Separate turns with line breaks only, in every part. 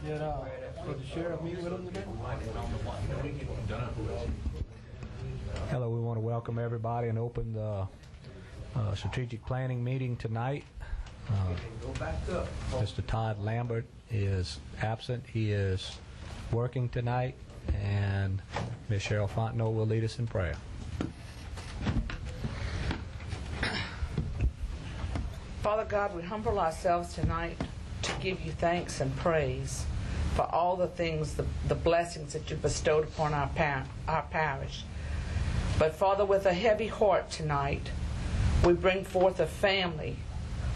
Did the sheriff meet with him today?
Hello, we want to welcome everybody and open the strategic planning meeting tonight. Mr. Todd Lambert is absent. He is working tonight, and Ms. Cheryl Fontenot will lead us in prayer.
Father God, we humble ourselves tonight to give you thanks and praise for all the things, the blessings that you bestowed upon our parish. But Father, with a heavy heart tonight, we bring forth a family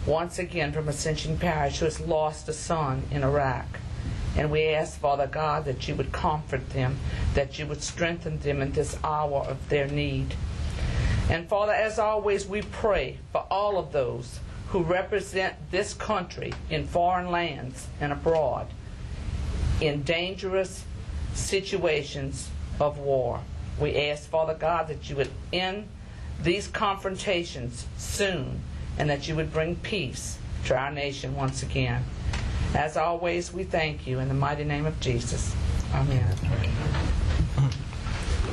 once again from Ascension Parish who has lost a son in Iraq. And we ask, Father God, that you would comfort them, that you would strengthen them in this hour of their need. And Father, as always, we pray for all of those who represent this country in foreign lands and abroad in dangerous situations of war. We ask, Father God, that you would end these confrontations soon and that you would bring peace to our nation once again. As always, we thank you in the mighty name of Jesus. Amen.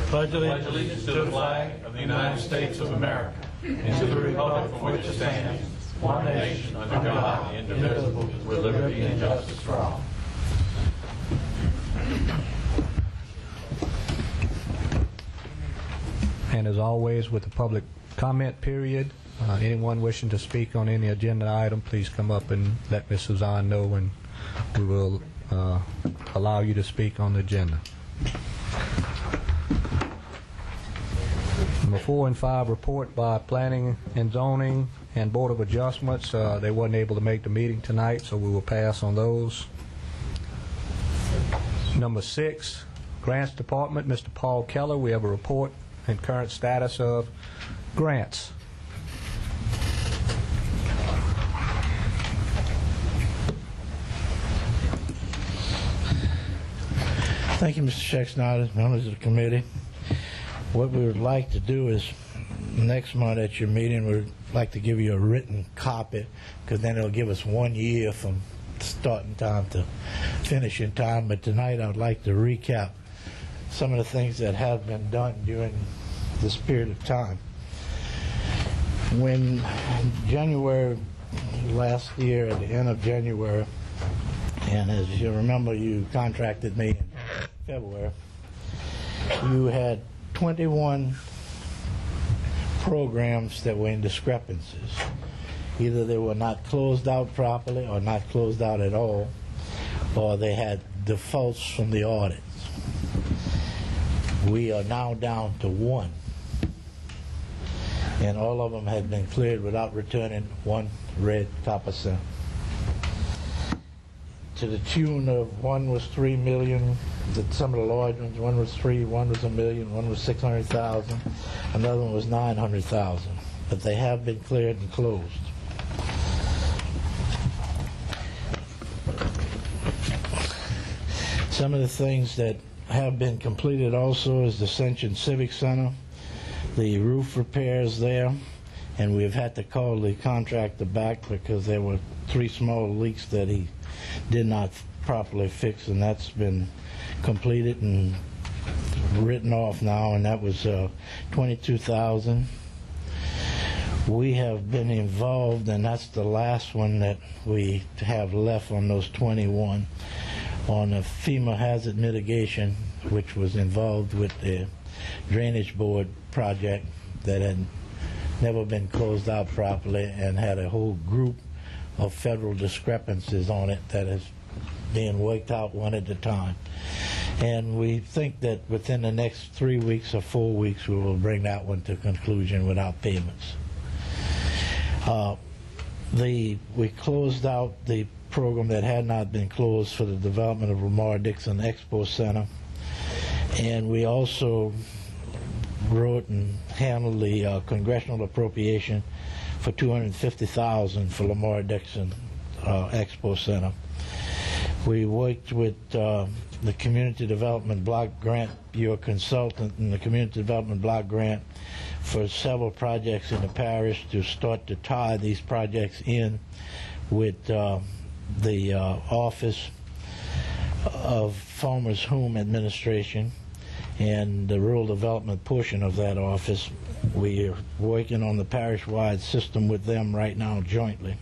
Pledge allegiance to the flag of the United States of America and to the republic for which it stands, one nation, under God, indivisible, with liberty and justice for all.
And as always, with the public comment period, anyone wishing to speak on any agenda item, please come up and let Ms. Suzanne know, and we will allow you to speak on the agenda. Number 4 and 5, report by Planning and Zoning and Board of Adjustments. They wasn't able to make the meeting tonight, so we will pass on those. Number 6, Grants Department, Mr. Paul Keller. We have a report and current status of grants.
Thank you, Mr. Scheck-Snyder, members of the committee. What we would like to do is next month at your meeting, we'd like to give you a written copy, because then it'll give us 1 year from starting time to finishing time. But tonight I would like to recap some of the things that have been done during this period of time. When January last year, at the end of January, and as you remember, you contracted me in February, you had 21 programs that were in discrepancies. Either they were not closed out properly or not closed out at all, or they had defaults from the audits. We are now down to 1, and all of them had been cleared without returning one red copper cent. To the tune of, one was $3 million, some of the large ones, one was $3 million, one was $1 million, one was $600,000, another one was $900,000. But they have been cleared and closed. Some of the things that have been completed also is the Ascension Civic Center, the roof repairs there, and we've had to call the contractor back because there were 3 small leaks that he did not properly fix, and that's been completed and written off now, and that was $22,000. We have been involved, and that's the last one that we have left on those 21, on a FEMA hazard mitigation, which was involved with the drainage board project that had never been closed out properly and had a whole group of federal discrepancies on it that is being worked out one at a time. And we think that within the next 3 weeks or 4 weeks we will bring that one to conclusion without payments. We closed out the program that had not been closed for the development of Lamar Dixon Expo Center, and we also wrote and handled the congressional appropriation for $250,000 for Lamar Dixon Expo Center. We worked with the Community Development Block Grant, your consultant in the Community Development Block Grant, for several projects in the parish to start to tie these projects in with the office. of Farmers Home Administration and the rural development portion of that office. We are working on the parish-wide system with them right now jointly.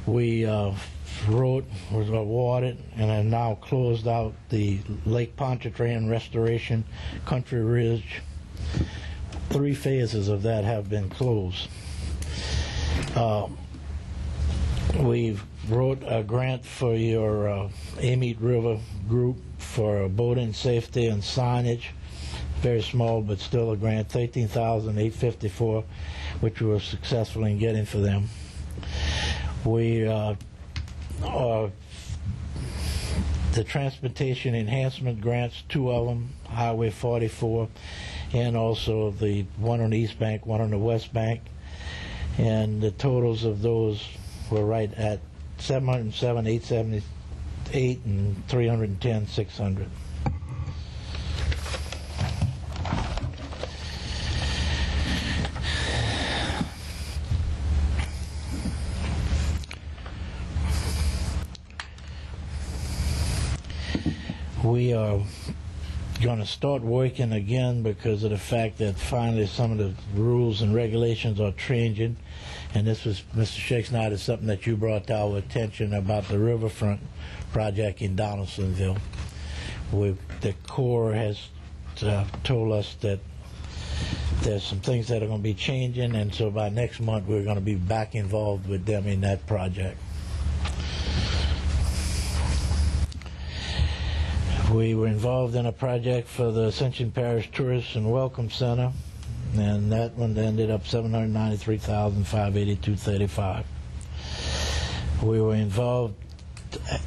We was awarded and have now closed out the Lake Pontchartrain restoration, Country Ridge. 3 phases of that have been closed. We've wrote a grant for your Amite River group for boating safety and signage. Very small, but still a grant, $13,854, which we were successful in getting for them. We are the transportation enhancement grants, 2 of them, Highway 44, and also the one on the East Bank, one on the West Bank. And the totals of those were right at $707,878 and $310,600. We are going to start working again because of the fact that finally some of the rules and regulations are changing. And this was, Mr. Shakespeare, is something that you brought to our attention about the riverfront project in Donaldsonville. The Corps has told us that there's some things that are going to be changing, and so by next month we're going to be back involved with them in that project. We were involved in a project for the Ascension Parish Tourist and Welcome Center, and that one ended up $793,582.35. We were involved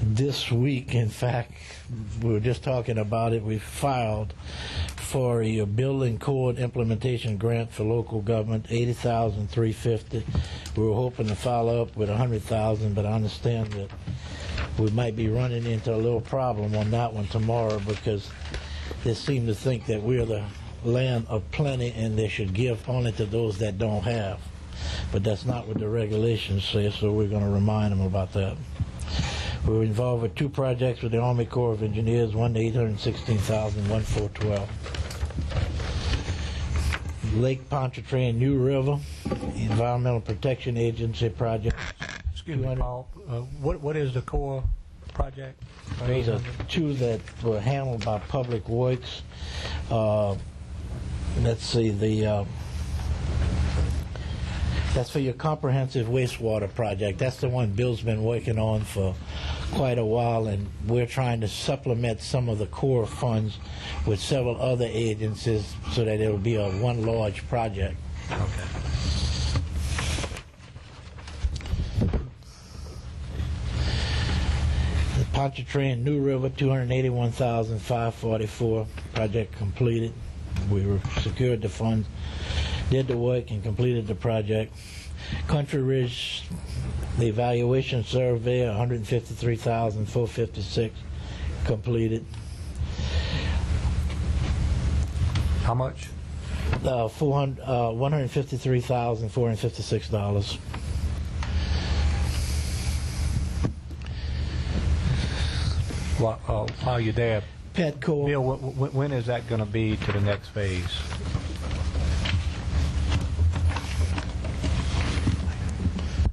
this week, in fact, we were just talking about it, we filed for a building code implementation grant for local government, $80,350. We were hoping to follow up with $100,000, but I understand that we might be running into a little problem on that one tomorrow because they seem to think that we're the land of plenty and they should give only to those that don't have. But that's not what the regulations say, so we're going to remind them about that. We were involved with 2 projects with the Army Corps of Engineers, one $816,000, one $412,000. Lake Pontchartrain New River Environmental Protection Agency project.
Excuse me, Paul. What is the core project?
Those are 2 that were handled by Public Works. Let's see, that's for your comprehensive wastewater project. That's the one Bill's been working on for quite a while, and we're trying to supplement some of the core funds with several other agencies so that it'll be one large project.
Okay.
The Pontchartrain New River, $281,544, project completed. We secured the funds, did the work, and completed the project. Country Ridge, the evaluation survey, $153,456, completed.
How much?
$153,456.
While you're there,
Petco.
Bill, when is that going to be to the next phase?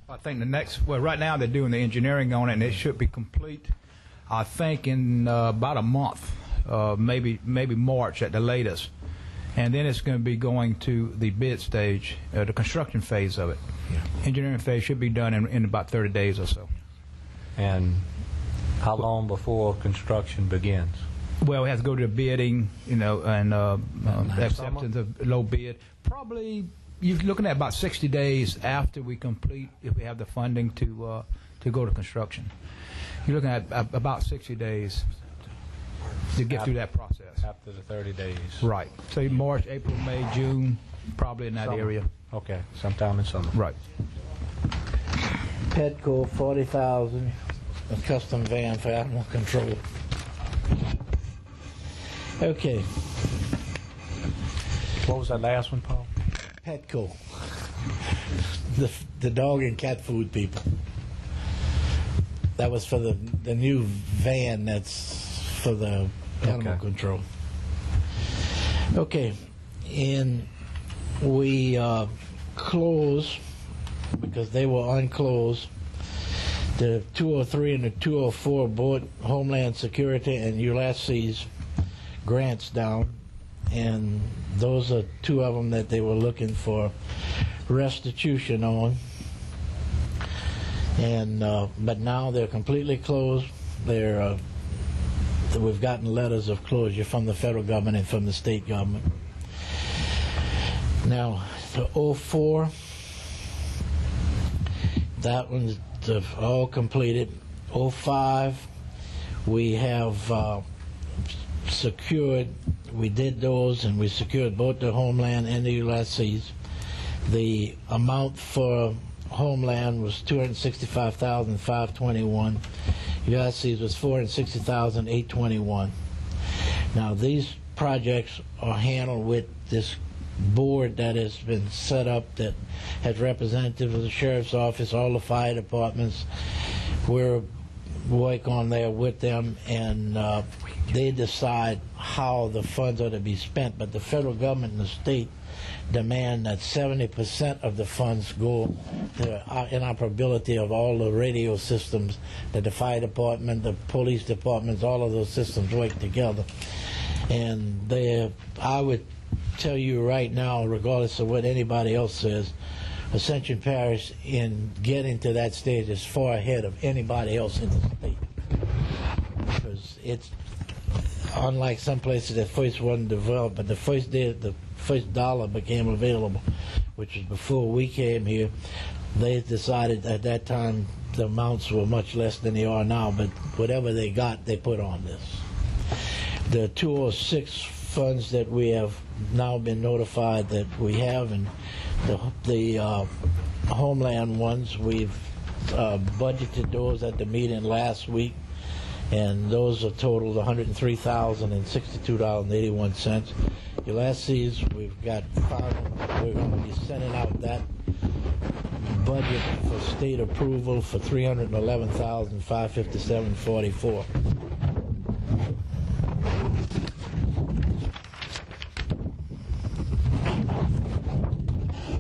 I think the next, well, right now they're doing the engineering on it, and it should be complete, I think, in about a month, maybe March at the latest. And then it's going to be going to the bid stage, the construction phase of it.
Yeah.
Engineering phase should be done in about 30 days or so.
And how long before construction begins?
Well, it has to go to the bidding, and acceptance of low bid. Probably you're looking at about 60 days after we complete, if we have the funding to go to construction. You're looking at about 60 days to get through that process.
After the 30 days.
Right. So March, April, May, June, probably in that
Summer.
area.
Okay, sometime in summer.
Right.
Petco, $40,000, a custom van for animal control. Okay.
What was that last one, Paul?
Petco, the dog and cat food people. That was for the new van that's for the animal
Okay.
control. Okay, and we closed, because they were unclosed, the 203 and the 204 bought Homeland Security and Ulysses grants down, and those are two of them that they were looking for restitution on. And but now they're completely closed. We've gotten letters of closure from the federal government and from the state government. Now, the 04, that one's all completed. 05, we have secured. We did those, and we secured both the Homeland and the Ulysses. The amount for Homeland was $265,521. Ulysses was $460,821. Now, these projects are handled with this board that has been set up that has representatives of the sheriff's office, all the fire departments. We're work on there with them, and they decide how the funds are to be spent. But the federal government and the state demand that 70% of the funds go to inoperability of all the radio systems that the fire department, the police departments, all of those systems work together. And I would tell you right now, regardless of what anybody else says, Ascension Parish in getting to that stage is far ahead of anybody else in the state. Because it's unlike some places that first wasn't developed, but the first dollar became available, which was before we came here. They decided at that time the amounts were much less than they are now, but whatever they got, they put on this. The 206 funds that we have now been notified that we have, and the Homeland ones, we've budgeted those at the meeting last week, and those are totaled $103,062.81. Ulysses, we've got we're going to be sending out that budget for state approval for $311,557.44.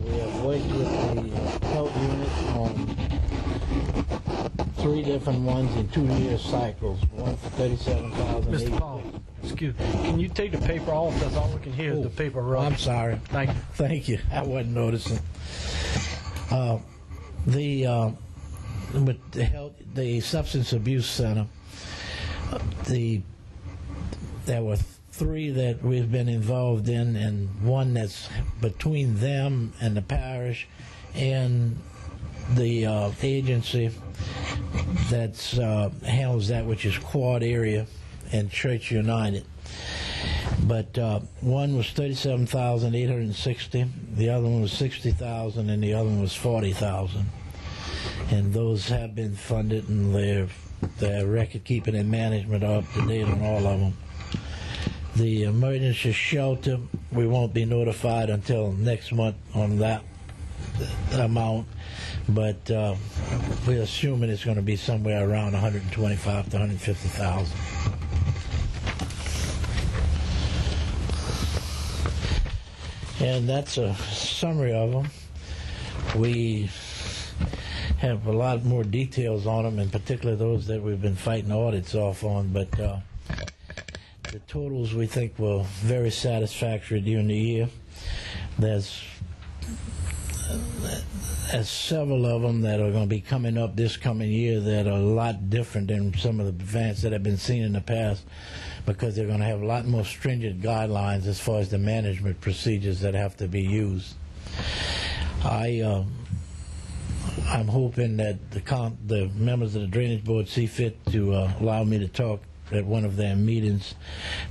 We have worked with the health unit on 3 different ones in 2-year cycles. One for $37,000.
Mr. Paul, excuse me. Can you take the paper off? That's all we can hear is the paper run.
I'm sorry.
Thank you.
Thank you. I wasn't noticing. With the Substance Abuse Center, there were 3 that we've been involved in, and one that's between them and the parish and the agency that's handles that, which is Quad Area and Church United. But one was $37,860, the other one was $60,000, and the other one was $40,000. And those have been funded, and their record keeping and management are up to date on all of them. The emergency shelter, we won't be notified until next month on that amount, but we're assuming it's going to be somewhere around $125,000 to $150,000. And that's a summary of them. We have a lot more details on them, in particular those that we've been fighting audits off on, but the totals we think were very satisfactory during the year. There's several of them that are going to be coming up this coming year that are a lot different than some of the events that have been seen in the past, because they're going to have a lot more stringent guidelines as far as the management procedures that have to be used. I'm hoping that the members of the Drainage Board see fit to allow me to talk at one of their meetings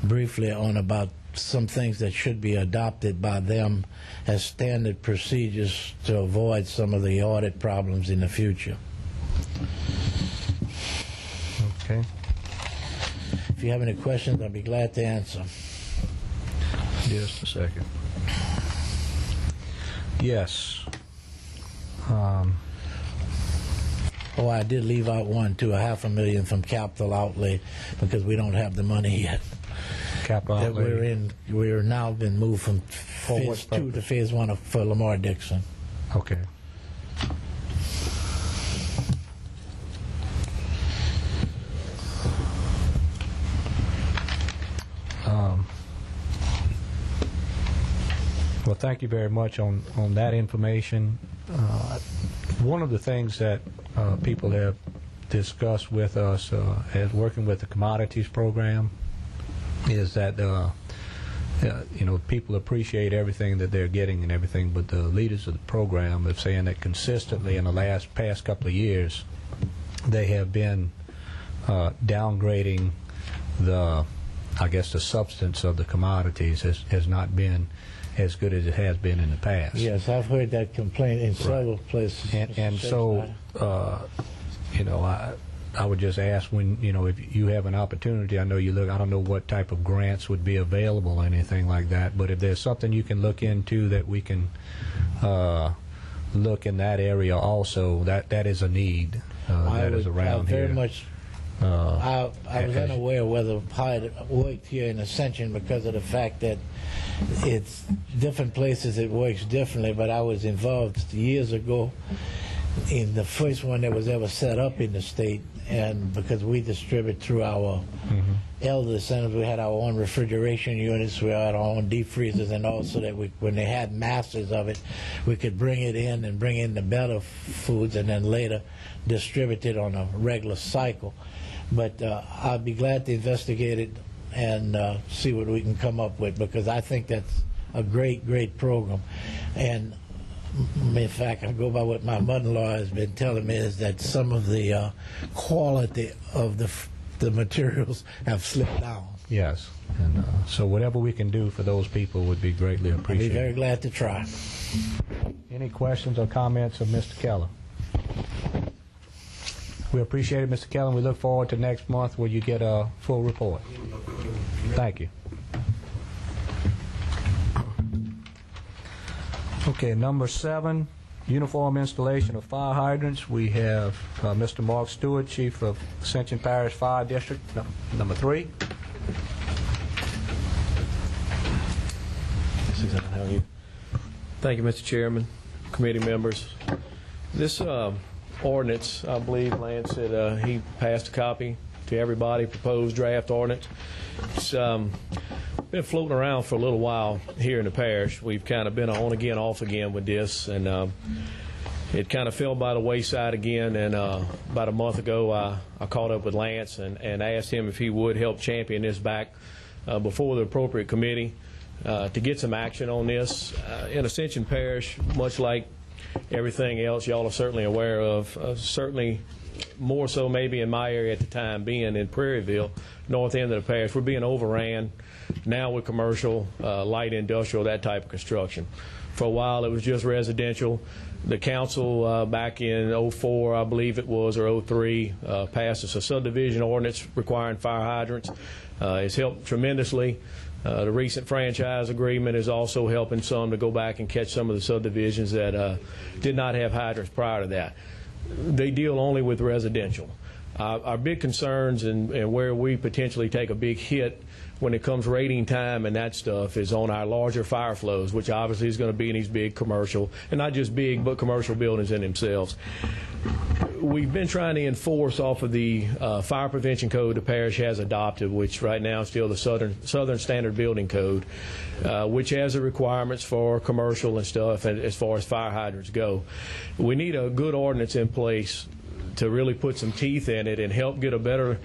briefly on about some things that should be adopted by them as standard procedures to avoid some of the audit problems in the future.
Okay.
If you have any questions, I'll be glad to answer.
Just a second. Yes.
Oh, I did leave out one too, $500,000 from capital outlay because we don't have the money yet.
Capital
That
outlay.
we're now been moved from
For what
phase 2 to phase 1 for Lamar Dixon.
Okay. Well, thank you very much on that information. One of the things that people have discussed with us as working with the commodities program is that people appreciate everything that they're getting and everything, but the leaders of the program are saying that consistently in the past couple of years they have been downgrading the substance of the commodities has not been as good as it has been in the past.
Yes, I've heard that complaint in several places.
And so, I would just ask when, if you have an opportunity, I know you look, I don't know what type of grants would be available or anything like that, but if there's something you can look into that we can look in that area also, that is a need that is around here.
Very much. I was unaware whether how it worked here in Ascension because of the fact that it's different places it works differently, but I was involved years ago in the first one that was ever set up in the state, and because we distribute through our elder centers, we had our own refrigeration units, we had our own deep freezers, and also that when they had masters of it, we could bring it in and bring in the better foods and then later distribute it on a regular cycle. But I'll be glad to investigate it and see what we can come up with, because I think that's a great program. And in fact, I go by what my mother-in-law has been telling me is that some of the quality of the materials have slipped down.
Yes, and so whatever we can do for those people would be greatly
I'll be
appreciated.
very glad to try.
Any questions or comments of Mr. Keller? We appreciate it, Mr. Keller. We look forward to next month where you get a full report. Thank you. Okay, number 7, uniform installation of fire hydrants. We have Mr. Mark Stewart, Chief of Ascension Parish Fire District, number 3.
How are you? Thank you, Mr. Chairman, committee members. This ordinance, I believe Lance said he passed a copy to everybody, proposed draft ordinance. It's been floating around for a little while here in the parish. We've kind of been on again, off again with this, and it kind of fell by the wayside again. And about a month ago, I caught up with Lance and asked him if he would help champion this back before the appropriate committee to get some action on this. In Ascension Parish, much like everything else y'all are certainly aware of, certainly more so maybe in my area at the time being in Prairieville, north end of the parish, we're being overran now with commercial, light industrial, that type of construction. For a while it was just residential. The council back in 04, I believe it was, or 03, passed us a subdivision ordinance requiring fire hydrants. It's helped tremendously. The recent franchise agreement is also helping some to go back and catch some of the subdivisions that did not have hydrants prior to that. They deal only with residential. Our big concerns and where we potentially take a big hit when it comes rating time and that stuff is on our larger fire flows, which obviously is going to be in these big commercial, and not just big, but commercial buildings in themselves. We've been trying to enforce off of the fire prevention code the parish has adopted, which right now is still the Southern Standard Building Code, which has the requirements for commercial and stuff and as far as fire hydrants go. We need a good ordinance in place to really put some teeth in it and help get a better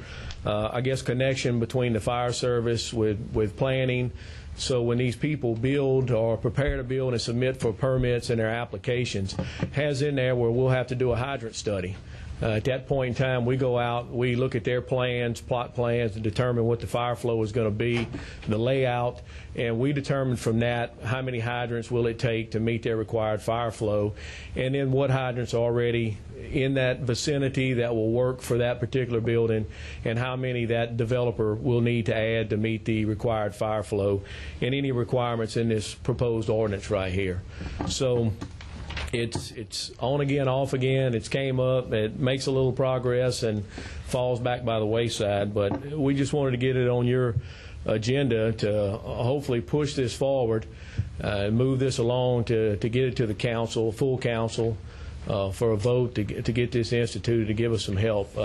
connection between the fire service with planning. So when these people build or prepare to build and submit for permits and their applications, has in there where we'll have to do a hydrant study. At that point in time, we go out, we look at their plans, plot plans, to determine what the fire flow is going to be, the layout, and we determine from that how many hydrants will it take to meet their required fire flow, and then what hydrants are already in that vicinity that will work for that particular building, and how many that developer will need to add to meet the required fire flow, and any requirements in this proposed ordinance right here. So it's on again, off again. It's came up, it makes a little progress and falls back by the wayside. But we just wanted to get it on your agenda to hopefully push this forward, move this along to get it to the council, full council, for a vote to get this instituted, to give us some help.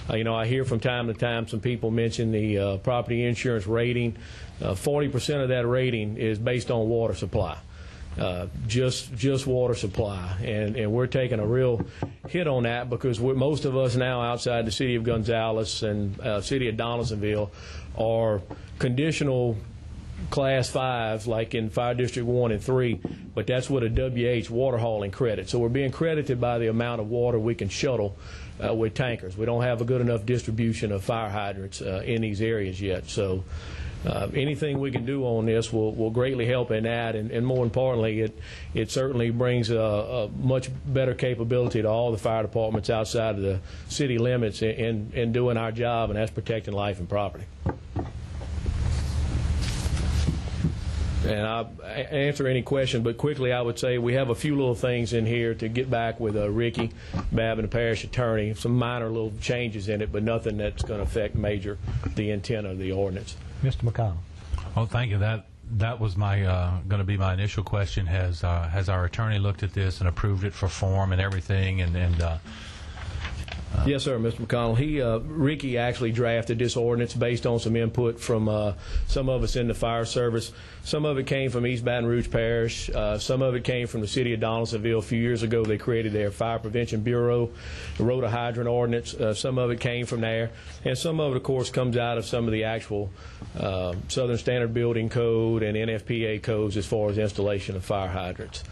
I hear from time to time some people mention the property insurance rating. 40% of that rating is based on water supply. Just water supply, and we're taking a real hit on that because most of us now outside the city of Gonzales and city of Donaldsonville are conditional class 5s, like in Fire District 1 and 3, but that's with a WH water hauling credit. So we're being credited by the amount of water we can shuttle with tankers. We don't have a good enough distribution of fire hydrants in these areas yet. So anything we can do on this will greatly help in that, and more importantly, it certainly brings a much better capability to all the fire departments outside of the city limits in doing our job, and that's protecting life and property. And I'll answer any question, but quickly I would say we have a few little things in here to get back with Ricky Babb, the parish attorney, some minor little changes in it, but nothing that's going to affect major the intent of the ordinance.
Mr. McConnell.
Well, thank you. That was my going to be my initial question. Has our attorney looked at this and approved it for form and everything?
Yes, sir, Mr. McConnell. Ricky actually drafted this ordinance based on some input from some of us in the fire service. Some of it came from East Baton Rouge Parish. Some of it came from the city of Donaldsonville. A few years ago, they created their Fire Prevention Bureau, wrote a hydrant ordinance. Some of it came from there. And some of it, of course, comes out of some of the actual Southern Standard Building Code and NFPA codes as far as installation of fire hydrants.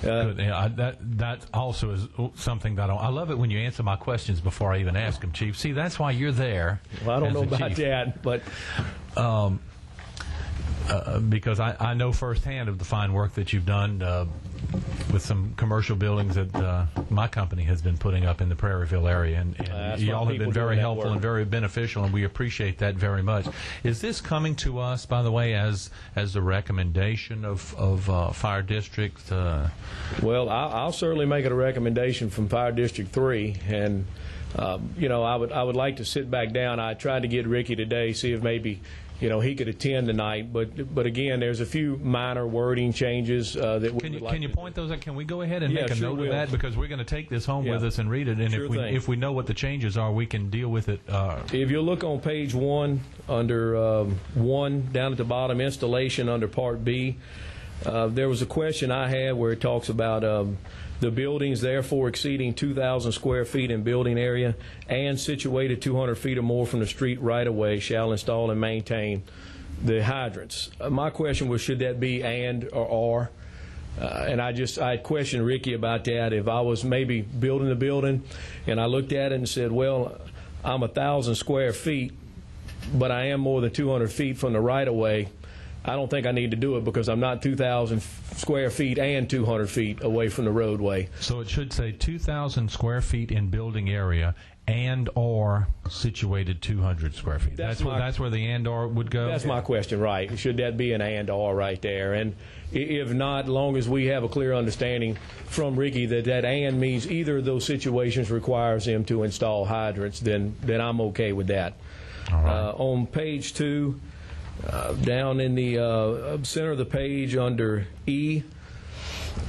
Good. Yeah, that also is something that I love it when you answer my questions before I even ask them, Chief. See, that's why you're there.
Well, I don't know about that, but
because I know firsthand of the fine work that you've done with some commercial buildings that my company has been putting up in the Prairieville area, and you all have been very helpful and very beneficial, and we appreciate that very much. Is this coming to us, by the way, as a recommendation of Fire District?
Well, I'll certainly make it a recommendation from Fire District 3, and I would like to sit back down. I tried to get Ricky today, see if maybe he could attend tonight, but again, there's a few minor wording changes that we would like.
Can you point those out? Can we go ahead and make a note of that, because we're going to take this home with us and read it, and if we know what the changes are, we can deal with it.
If you look on page 1 under 1 down at the bottom, installation under Part B, there was a question I had where it talks about the buildings therefore exceeding 2,000 square feet in building area and situated 200 feet or more from the street right-of-way shall install and maintain the hydrants. My question was, should that be and or are? And I questioned Ricky about that. If I was maybe building the building and I looked at it and said, well, I'm 1,000 square feet, but I am more than 200 feet from the right-of-way, I don't think I need to do it because I'm not 2,000 square feet and 200 feet away from the roadway.
So it should say 2,000 square feet in building area and or situated 200 square feet. That's where the and or would go?
That's my question, right. Should that be an and or right there? And if not, as long as we have a clear understanding from Ricky that and means either of those situations requires him to install hydrants, then I'm okay with that.
All right.
On page 2, down in the center of the page under E,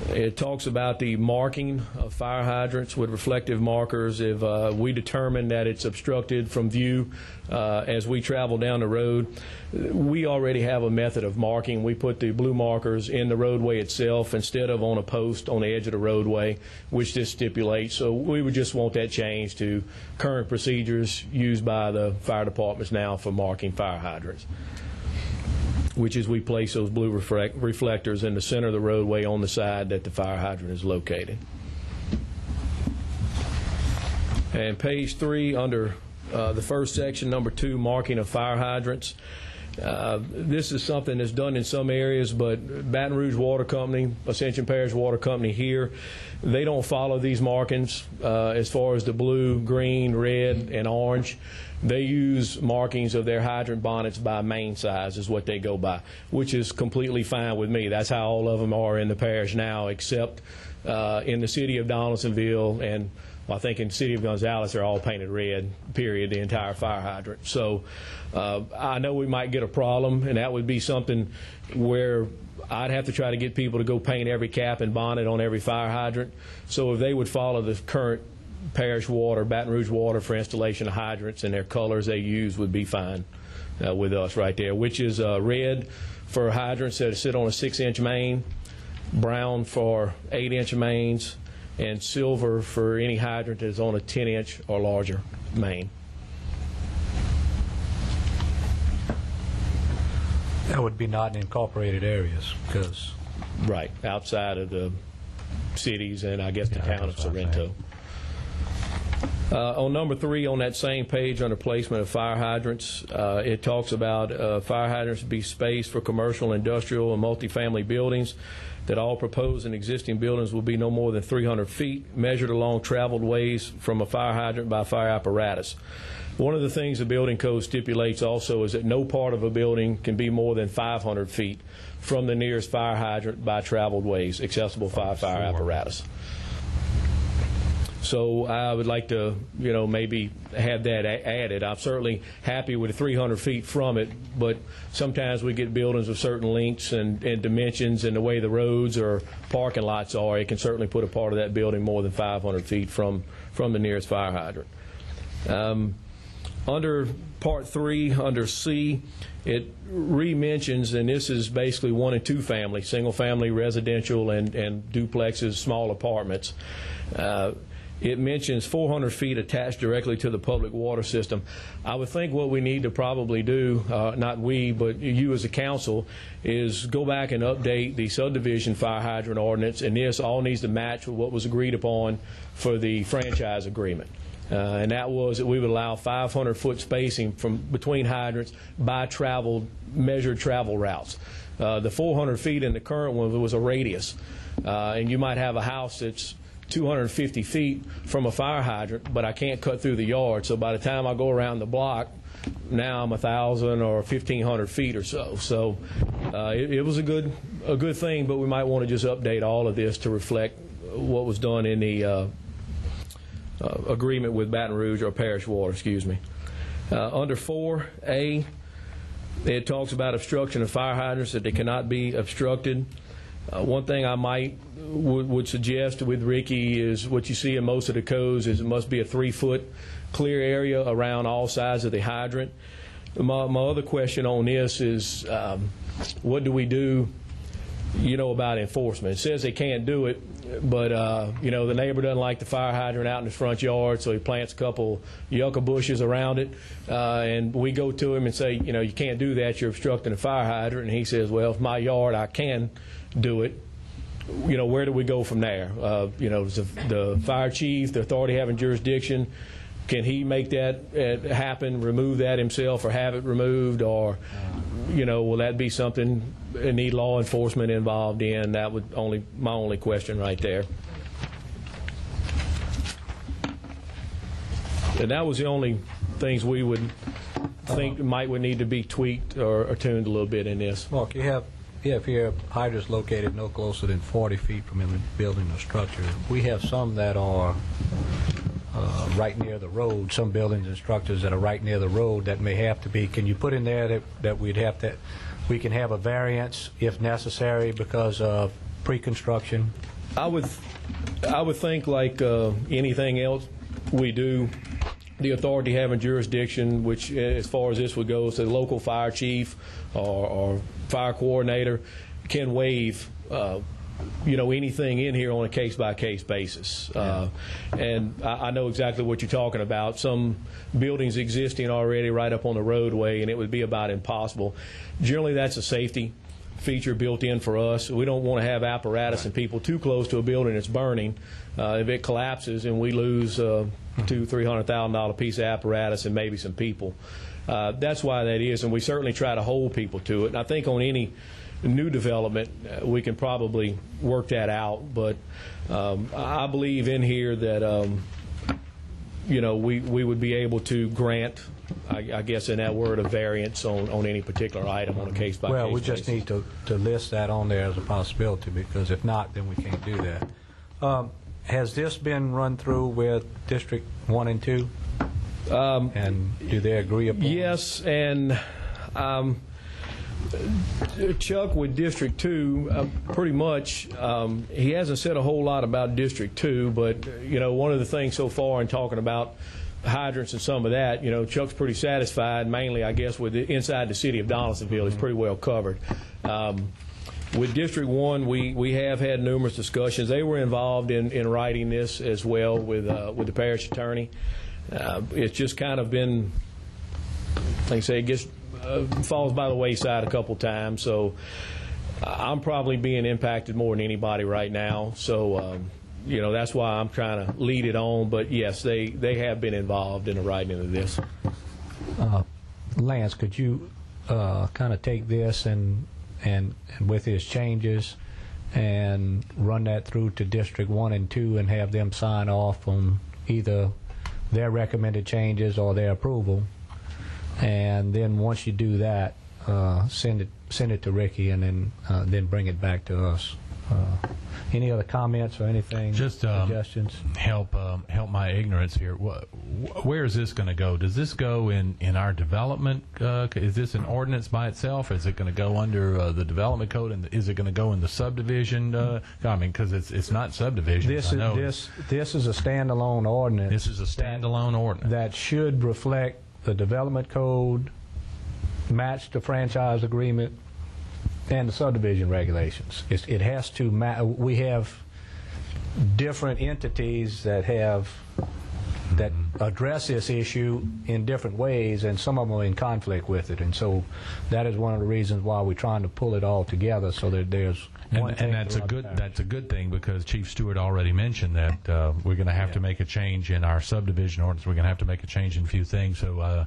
it talks about the marking of fire hydrants with reflective markers. If we determine that it's obstructed from view as we travel down the road, we already have a method of marking. We put the blue markers in the roadway itself instead of on a post on the edge of the roadway, which this stipulates. So we would just want that changed to current procedures used by the fire departments now for marking fire hydrants, which is we place those blue reflectors in the center of the roadway on the side that the fire hydrant is located. And page 3, under the first section, number 2, marking of fire hydrants. This is something that's done in some areas, but Baton Rouge Water Company, Ascension Parish Water Company here, they don't follow these markings as far as the blue, green, red, and orange. They use markings of their hydrant bonnets by main size is what they go by, which is completely fine with me. That's how all of them are in the parish now, except in the city of Donaldsonville, and I think in the city of Gonzales, they're all painted red, period, the entire fire hydrant. So I know we might get a problem, and that would be something where I'd have to try to get people to go paint every cap and bonnet on every fire hydrant. So if they would follow the current Parish water, Baton Rouge water for installation of hydrants, and their colors they use would be fine with us right there, which is red for hydrants that sit on a 6-inch main, brown for 8-inch mains, and silver for any hydrant that is on a 10-inch or larger main.
That would be not in incorporated areas, because...
Right, outside of the cities and I guess the town of Sorrento. On number 3 on that same page under placement of fire hydrants, it talks about fire hydrants to be spaced for commercial, industrial, and multifamily buildings, that all proposed and existing buildings will be no more than 300 feet, measured along traveled ways from a fire hydrant by fire apparatus. One of the things the building code stipulates also is that no part of a building can be more than 500 feet from the nearest fire hydrant by traveled ways, accessible by fire apparatus. So I would like to, maybe have that added. I'm certainly happy with 300 feet from it, but sometimes we get buildings of certain lengths and dimensions, and the way the roads or parking lots are, it can certainly put a part of that building more than 500 feet from the nearest fire hydrant. Under Part 3, under C, it re-mentions, and this is basically 1 and 2 family, single family, residential, and duplexes, small apartments. It mentions 400 feet attached directly to the public water system. I would think what we need to probably do, not we, but you as a council, is go back and update the subdivision fire hydrant ordinance, and this all needs to match with what was agreed upon for the franchise agreement. And that was that we would allow 500-foot spacing from between hydrants by measured travel routes. The 400 feet in the current one was a radius, and you might have a house that's 250 feet from a fire hydrant, but I can't cut through the yard. So by the time I go around the block, now I'm 1,000 or 1,500 feet or so. So it was a good thing, but we might want to just update all of this to reflect what was done in the agreement with Baton Rouge or Parish Water, excuse me. Under 4A, it talks about obstruction of fire hydrants, that they cannot be obstructed. One thing I would suggest with Ricky is what you see in most of the codes is it must be a 3-foot clear area around all sides of the hydrant. My other question on this is what do we do, about enforcement? It says they can't do it, but the neighbor doesn't like the fire hydrant out in his front yard, so he plants a couple yucca bushes around it, and we go to him and say, you can't do that, you're obstructing a fire hydrant, and he says, well, it's my yard, I can do it. Where do we go from there? The fire chief, the authority having jurisdiction, can he make that happen, remove that himself, or have it removed, or will that be something that need law enforcement involved in? That would my only question right there. And that was the only things we would think would need to be tweaked or tuned a little bit in this.
Mark, you have here hydrants located no closer than 40 feet from any building or structure. We have some that are right near the road, some buildings and structures that are right near the road that may have to be. Can you put in there that we can have a variance if necessary because of pre-construction?
I would think like anything else we do, the authority having jurisdiction, which as far as this would go, so the local fire chief or fire coordinator can waive anything in here on a case-by-case basis. And I know exactly what you're talking about. Some buildings existing already right up on the roadway, and it would be about impossible. Generally, that's a safety feature built in for us. We don't want to have apparatus and people too close to a building that's burning. If it collapses and we lose $200,000-$300,000 piece of apparatus and maybe some people. That's why that is, and we certainly try to hold people to it. And I think on any new development, we can probably work that out. But I believe in here that we would be able to grant, I guess in that word, a variance on any particular item on a case-by-case
Well, we just
basis.
need to list that on there as a possibility, because if not, then we can't do that. Has this been run through with District 1 and 2? And do they agree upon
Yes, and Chuck with District 2, pretty much, he hasn't said a whole lot about District 2, but, one of the things so far in talking about hydrants and some of that, Chuck's pretty satisfied, mainly, I guess, with inside the city of Donaldsonville. He's pretty well covered. With District 1, we have had numerous discussions. They were involved in writing this as well with the parish attorney. It's just kind of been, like I say, it gets falls by the wayside a couple times. So I'm probably being impacted more than anybody right now. So that's why I'm trying to lead it on. But yes, they have been involved in the writing of this.
Lance, could you kind of take this and with his changes and run that through to District 1 and 2 and have them sign off on either their recommended changes or their approval? And then once you do that, send it to Ricky, and then bring it back to us. Any other comments or anything?
Just
suggestions?
Help my ignorance here. Where is this going to go? Does this go in our development? Is this an ordinance by itself? Is it going to go under the development code? And is it going to go in the subdivision? I mean, because it's not subdivision.
This is a standalone ordinance.
This is a standalone ordinance
that should reflect the development code, match the franchise agreement, and the subdivision regulations. It has to we have different entities that address this issue in different ways, and some of them are in conflict with it. And so that is one of the reasons why we're trying to pull it all together so that there's one thing.
And that's a good thing, because Chief Stewart already mentioned that we're going to have to make a change in our subdivision ordinance. We're going to have to make a change in a few things. So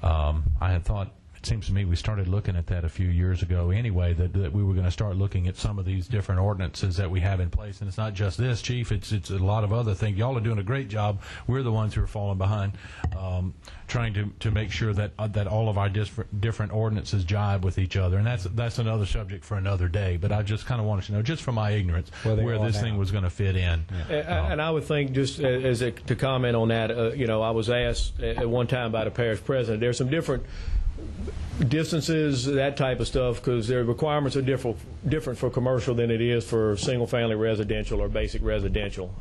I had thought, it seems to me we started looking at that a few years ago anyway, that we were going to start looking at some of these different ordinances that we have in place. And it's not just this, Chief, it's a lot of other things. Y'all are doing a great job. We're the ones who are falling behind, trying to make sure that all of our different ordinances jive with each other. And that's another subject for another day. But I just kind of wanted to know, just from my ignorance, where this thing was going to fit in.
Yeah. And I would think, just to comment on that, I was asked at one time by the parish president, there's some different distances, that type of stuff, because their requirements are different for commercial than it is for single-family residential or basic residential.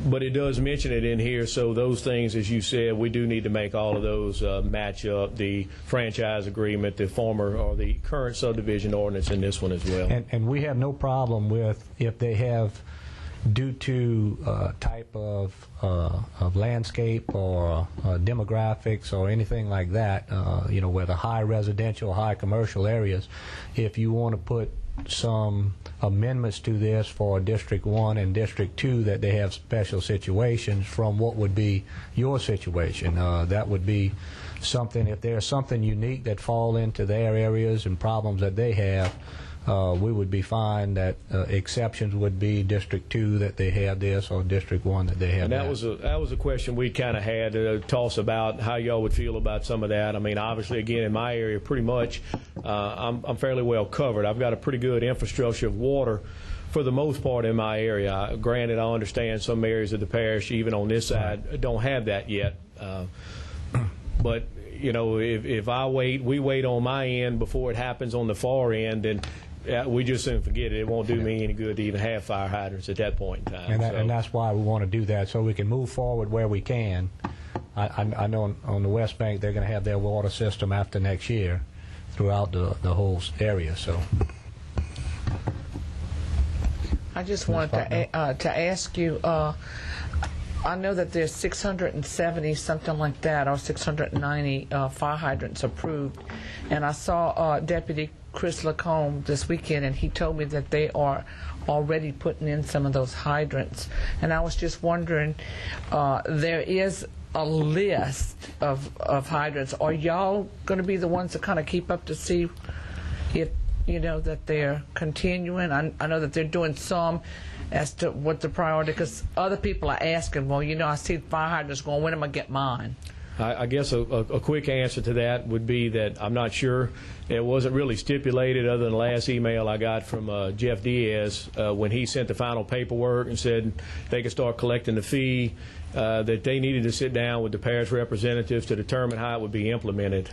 But it does mention it in here, so those things, as you said, we do need to make all of those match up, the franchise agreement, the former or the current subdivision ordinance, and this one as well.
And we have no problem with if they have, due to type of landscape or demographics or anything like that, whether high residential, high commercial areas, if you want to put some amendments to this for District 1 and District 2 that they have special situations from what would be your situation, that would be something. If there's something unique that fall into their areas and problems that they have, we would be fine that exceptions would be District 2 that they have this, or District 1 that they have that.
And that was a question we kind of had to toss about, how y'all would feel about some of that. I mean, obviously, again, in my area, pretty much, I'm fairly well covered. I've got a pretty good infrastructure of water for the most part in my area. Granted, I understand some areas of the parish, even on this side, don't have that yet. But if we wait on my end before it happens on the far end, then we just soon forget it. It won't do me any good to even have fire hydrants at that point in time.
And that's why we want to do that, so we can move forward where we can. I know on the West Bank they're going to have their water system after next year throughout the whole area. So
I just wanted to ask you, I know that there's 670, something like that, or 690 fire hydrants approved. And I saw Deputy Chris Lacombe this weekend, and he told me that they are already putting in some of those hydrants. And I was just wondering, there is a list of hydrants. Are y'all going to be the ones to kind of keep up to see if, that they're continuing? I know that they're doing some as to what the priority, because other people are asking, well, I see fire hydrants going, when am I get mine?
I guess a quick answer to that would be that I'm not sure. It wasn't really stipulated other than the last email I got from Jeff Diaz when he sent the final paperwork and said they could start collecting the fee, that they needed to sit down with the parish representatives to determine how it would be implemented.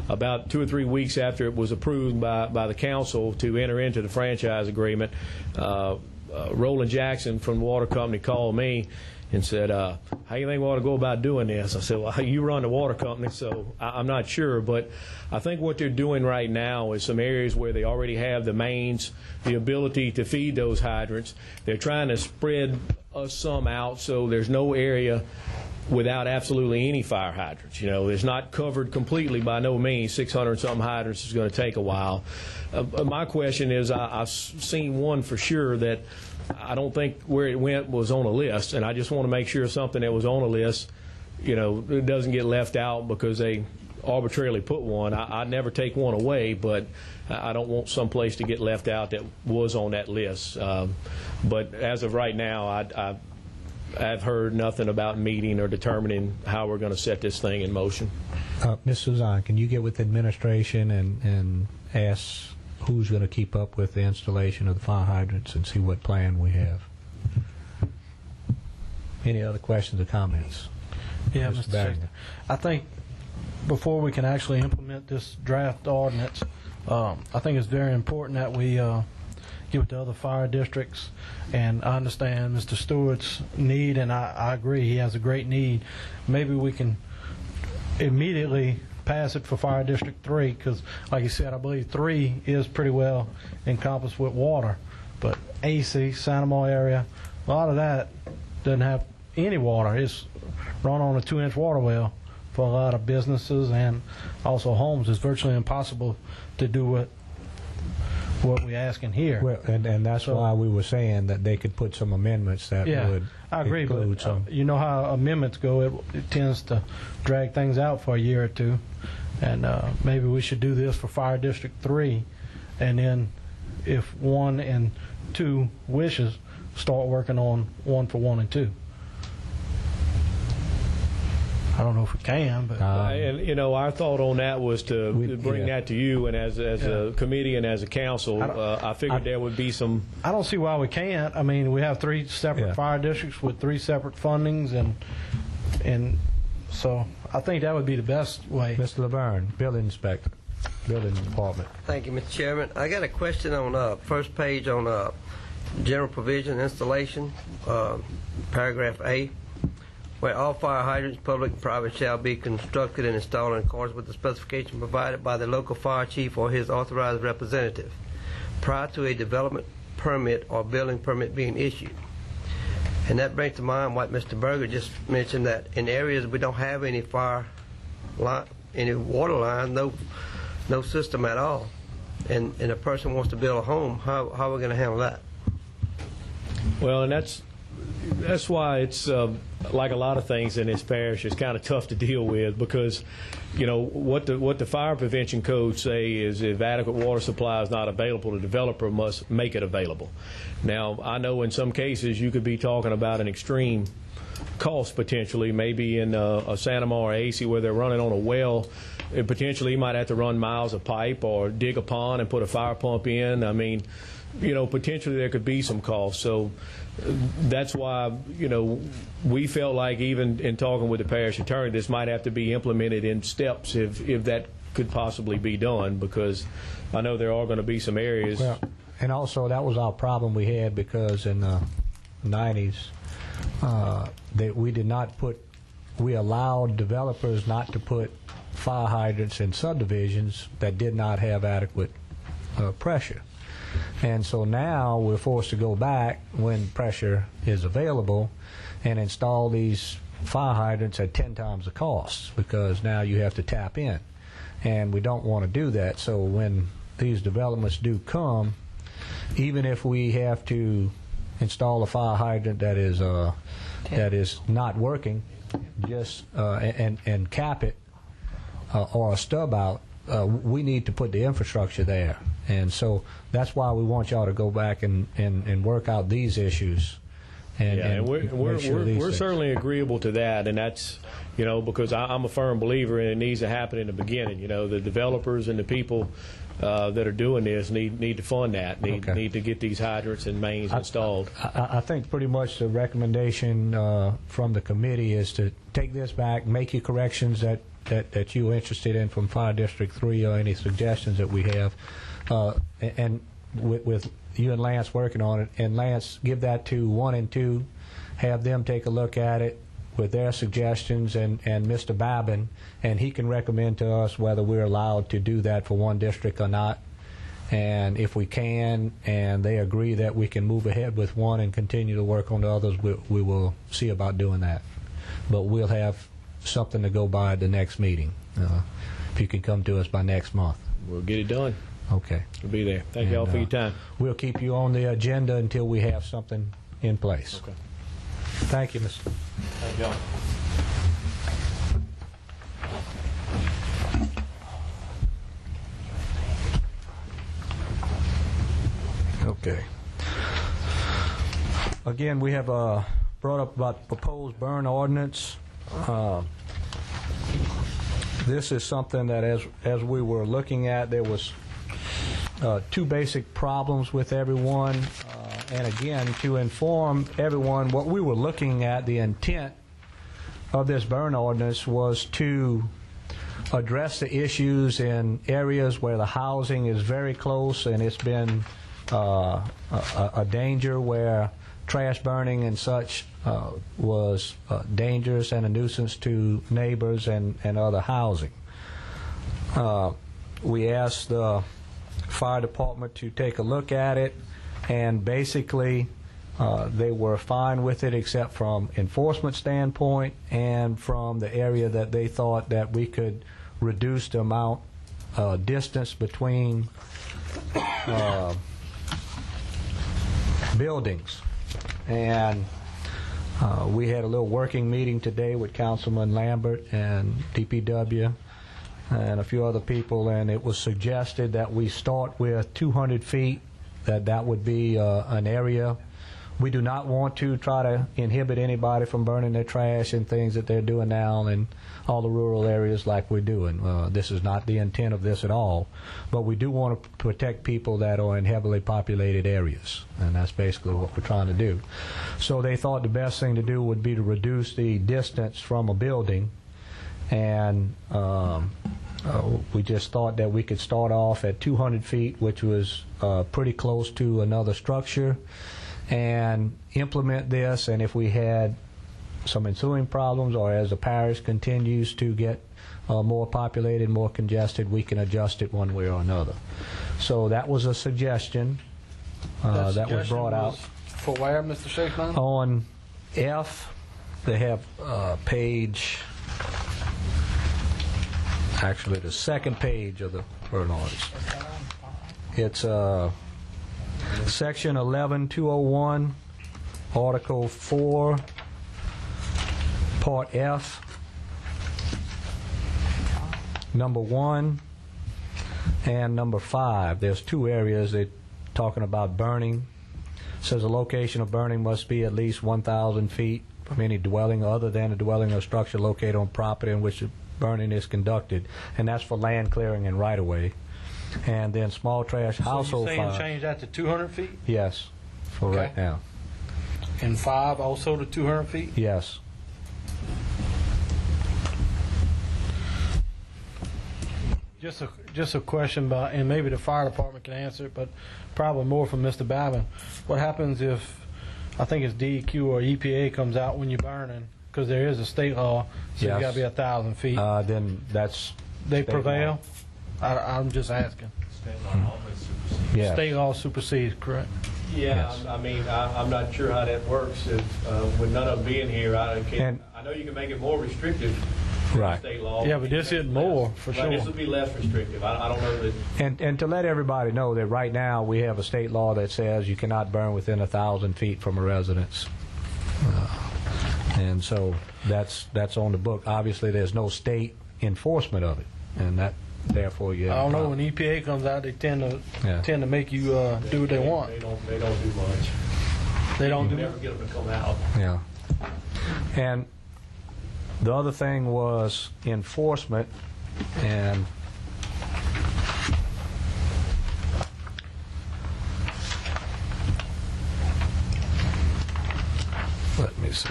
About 2 or 3 weeks after it was approved by the council to enter into the franchise agreement, Roland Jackson from the water company called me and said, how do you think we ought to go about doing this? I said, well, you run the water company, so I'm not sure. But I think what they're doing right now is some areas where they already have the mains, the ability to feed those hydrants. They're trying to spread us some out so there's no area without absolutely any fire hydrants. You know, it's not covered completely by no means. 600-something hydrants is going to take a while. My question is, I've seen one for sure that I don't think where it went was on a list, and I just want to make sure something that was on a list, you know, it doesn't get left out because they arbitrarily put one. I'd never take one away, but I don't want some place to get left out that was on that list. But as of right now, I've heard nothing about meeting or determining how we're going to set this thing in motion.
Ms. Suzanne, can you get with administration and ask who's going to keep up with the installation of the fire hydrants and see what plan we have? Any other questions or comments?
Yeah, Mr. Chairman. I think before we can actually implement this draft ordinance, I think it's very important that we get with the other fire districts. And I understand Mr. Stewart's need, and I agree he has a great need. Maybe we can immediately pass it for Fire District 3, because, like you said, I believe 3 is pretty well encompassed with water. But AC, Santa Monica area, a lot of that doesn't have any water. It's run on a 2-inch water well for a lot of businesses and also homes. It's virtually impossible to do what we're asking here.
Well, and that's why we were saying that they could put some amendments that would
I agree,
include
but
some.
you know how amendments go. It tends to drag things out for a year or two. And maybe we should do this for Fire District 3, and then if 1 and 2 wishes, start working on 1 for 1 and 2. I don't know if we can, but
and you know, our thought on that was to bring that to you, and as a committee and as a council, I figured there would be some.
I don't see why we can't. I mean, we have 3 separate fire districts with 3 separate fundings, and so I think that would be the best way.
Mr. Laverne, Building Inspector, Building Department.
Thank you, Mr. Chairman. I got a question on first page on general provision installation, paragraph A, where all fire hydrants, public and private, shall be constructed and installed in accordance with the specification provided by the local fire chief or his authorized representative prior to a development permit or building permit being issued. And that brings to mind what Mr. Berger just mentioned, that in areas we don't have any fire line, any water line, no system at all, and a person wants to build a home, how are we going to handle that?
Well, and that's why it's like a lot of things in this parish, it's kind of tough to deal with, because you know what the fire prevention codes say is if adequate water supply is not available, the developer must make it available. Now, I know in some cases you could be talking about an extreme cost potentially, maybe in a Santa Monica or AC where they're running on a well, and potentially you might have to run miles of pipe or dig a pond and put a fire pump in. I mean, you know, potentially there could be some cost. So that's why, you know, we felt like even in talking with the parish attorney, this might have to be implemented in steps if that could possibly be done, because I know there are going to be some areas.
Well, and also that was our problem we had, because in the 90s that we allowed developers not to put fire hydrants in subdivisions that did not have adequate pressure. And so now we're forced to go back when pressure is available and install these fire hydrants at 10 times the cost, because now you have to tap in. And we don't want to do that. So when these developments do come, even if we have to install a fire hydrant that is not working, just and cap it or a stub out, we need to put the infrastructure there. And so that's why we want y'all to go back and work out these issues
And
make
we're
sure these things-
certainly agreeable to that, and that's, because I'm a firm believer, and it needs to happen in the beginning. The developers and the people that are doing this need to fund that, need to get these hydrants and mains installed.
I think pretty much the recommendation from the committee is to take this back, make your corrections that you're interested in from Fire District 3 or any suggestions that we have, and with you and Lance working on it, and Lance, give that to 1 and 2, have them take a look at it with their suggestions, and Mr. Babin, and he can recommend to us whether we're allowed to do that for one district or not. And if we can, and they agree that we can move ahead with one and continue to work on the others, we will see about doing that. But we'll have something to go by at the next meeting, if you can come to us by next month.
We'll get it done.
Okay.
We'll be there. Thank you all for your time.
We'll keep you on the agenda until we have something in place.
Okay.
Thank you, Mr.
Thank y'all.
Okay. Again, we have brought up about proposed burn ordinance. This is something that as we were looking at, there was two basic problems with everyone. And again, to inform everyone what we were looking at, the intent of this burn ordinance was to address the issues in areas where the housing is very close, and it's been a danger where trash burning and such was dangerous and a nuisance to neighbors and other housing. We asked the fire department to take a look at it, and basically they were fine with it, except from enforcement standpoint and from the area that they thought that we could reduce the amount distance between buildings. And we had a little working meeting today with Councilman Lambert and DPW and a few other people, and it was suggested that we start with 200 feet, that would be an area. We do not want to try to inhibit anybody from burning their trash and things that they're doing now in all the rural areas like we're doing. This is not the intent of this at all, but we do want to protect people that are in heavily populated areas, and that's basically what we're trying to do. So they thought the best thing to do would be to reduce the distance from a building, and we just thought that we could start off at 200 feet, which was pretty close to another structure, and implement this. And if we had some ensuing problems, or as the parish continues to get more populated, more congested, we can adjust it one way or another. So that was a suggestion that was brought out.
For where, Mr. Shakeman?
On F, they have page, actually the second page of the burn ordinance. It's Section 11201, Article 4, Part F, number 1 and number 5. There's two areas that talking about burning. It says the location of burning must be at least 1,000 feet from any dwelling other than a dwelling or structure located on property in which the burning is conducted, and that's for land clearing and right-of-way. And then small trash household
So you're saying
fire.
change that to 200 feet?
Yes, for right now.
And 5 also to 200 feet?
Yes.
Just a question about, and maybe the fire department can answer it, but probably more from Mr. Babin. What happens if, I think it's DEQ or EPA comes out when you're burning, because there is a state law, so
Yes.
you got to be 1,000 feet.
Then that's
They
state
prevail? I'm just asking.
yes.
State law supersedes, correct?
Yeah,
Yes.
I mean, I'm not sure how that works. With none of them being here, I
And-
know you can make it more restrictive.
Right.
State law.
Yeah, but this is more, for
Right, this
sure.
would be less restrictive. I don't know that.
And to let everybody know that right now we have a state law that says you cannot burn within 1,000 feet from a residence. And so that's on the book. Obviously, there's no state enforcement of it, and that therefore you have
I don't
a
know,
problem.
when EPA comes out, they tend
Yeah.
to make you do what they want.
They don't do much.
They don't
You
do
never get them to come out.
Yeah. And the other thing was enforcement, and let me see.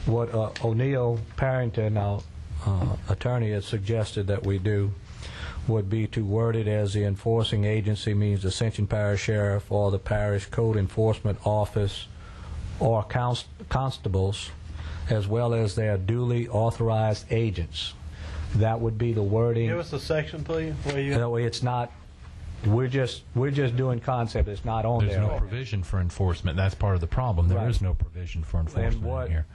What O'Neill Parrington, our attorney, has suggested that we do would be to word it as the enforcing agency means the Ascension Parish Sheriff or the Parish Code Enforcement Office or constables, as well as their duly authorized agents. That would be the wording.
Give us a section, please. Where you?
That way it's not, we're just doing concept. It's not on
There's
there.
no provision for enforcement. That's part of the problem. There is no provision for enforcement in here.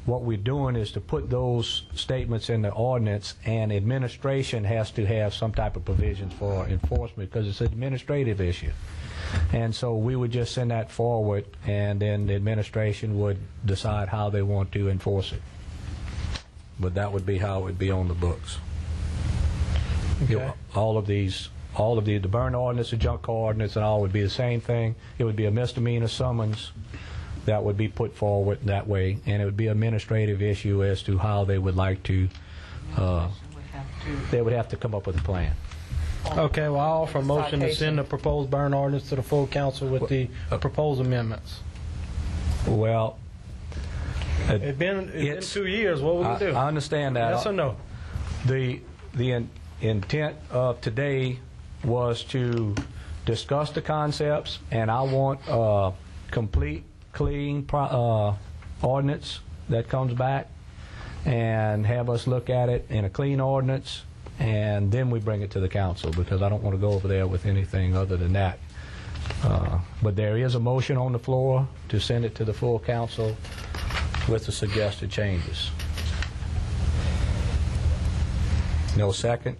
What we're doing is to put those statements in the ordinance, and administration has to have some type of provisions for enforcement because it's an administrative issue. And so we would just send that forward, and then the administration would decide how they want to enforce it. But that would be how it would be on the books.
Okay.
All of the burn ordinance, the junk car ordinance, and all would be the same thing. It would be a misdemeanor summons that would be put forward that way, and it would be an administrative issue as to how they would like to, they would have to come up with a plan.
Okay, well, I offer a motion to send the proposed burn ordinance to the full council with the proposed amendments.
Well,
It's been 2 years. What will we do?
I understand that.
Yes or no?
The intent of today was to discuss the concepts, and I want a complete, clean ordinance that comes back, and have us look at it in a clean ordinance, and then we bring it to the council, because I don't want to go over there with anything other than that. But there is a motion on the floor to send it to the full council with the suggested changes. No second?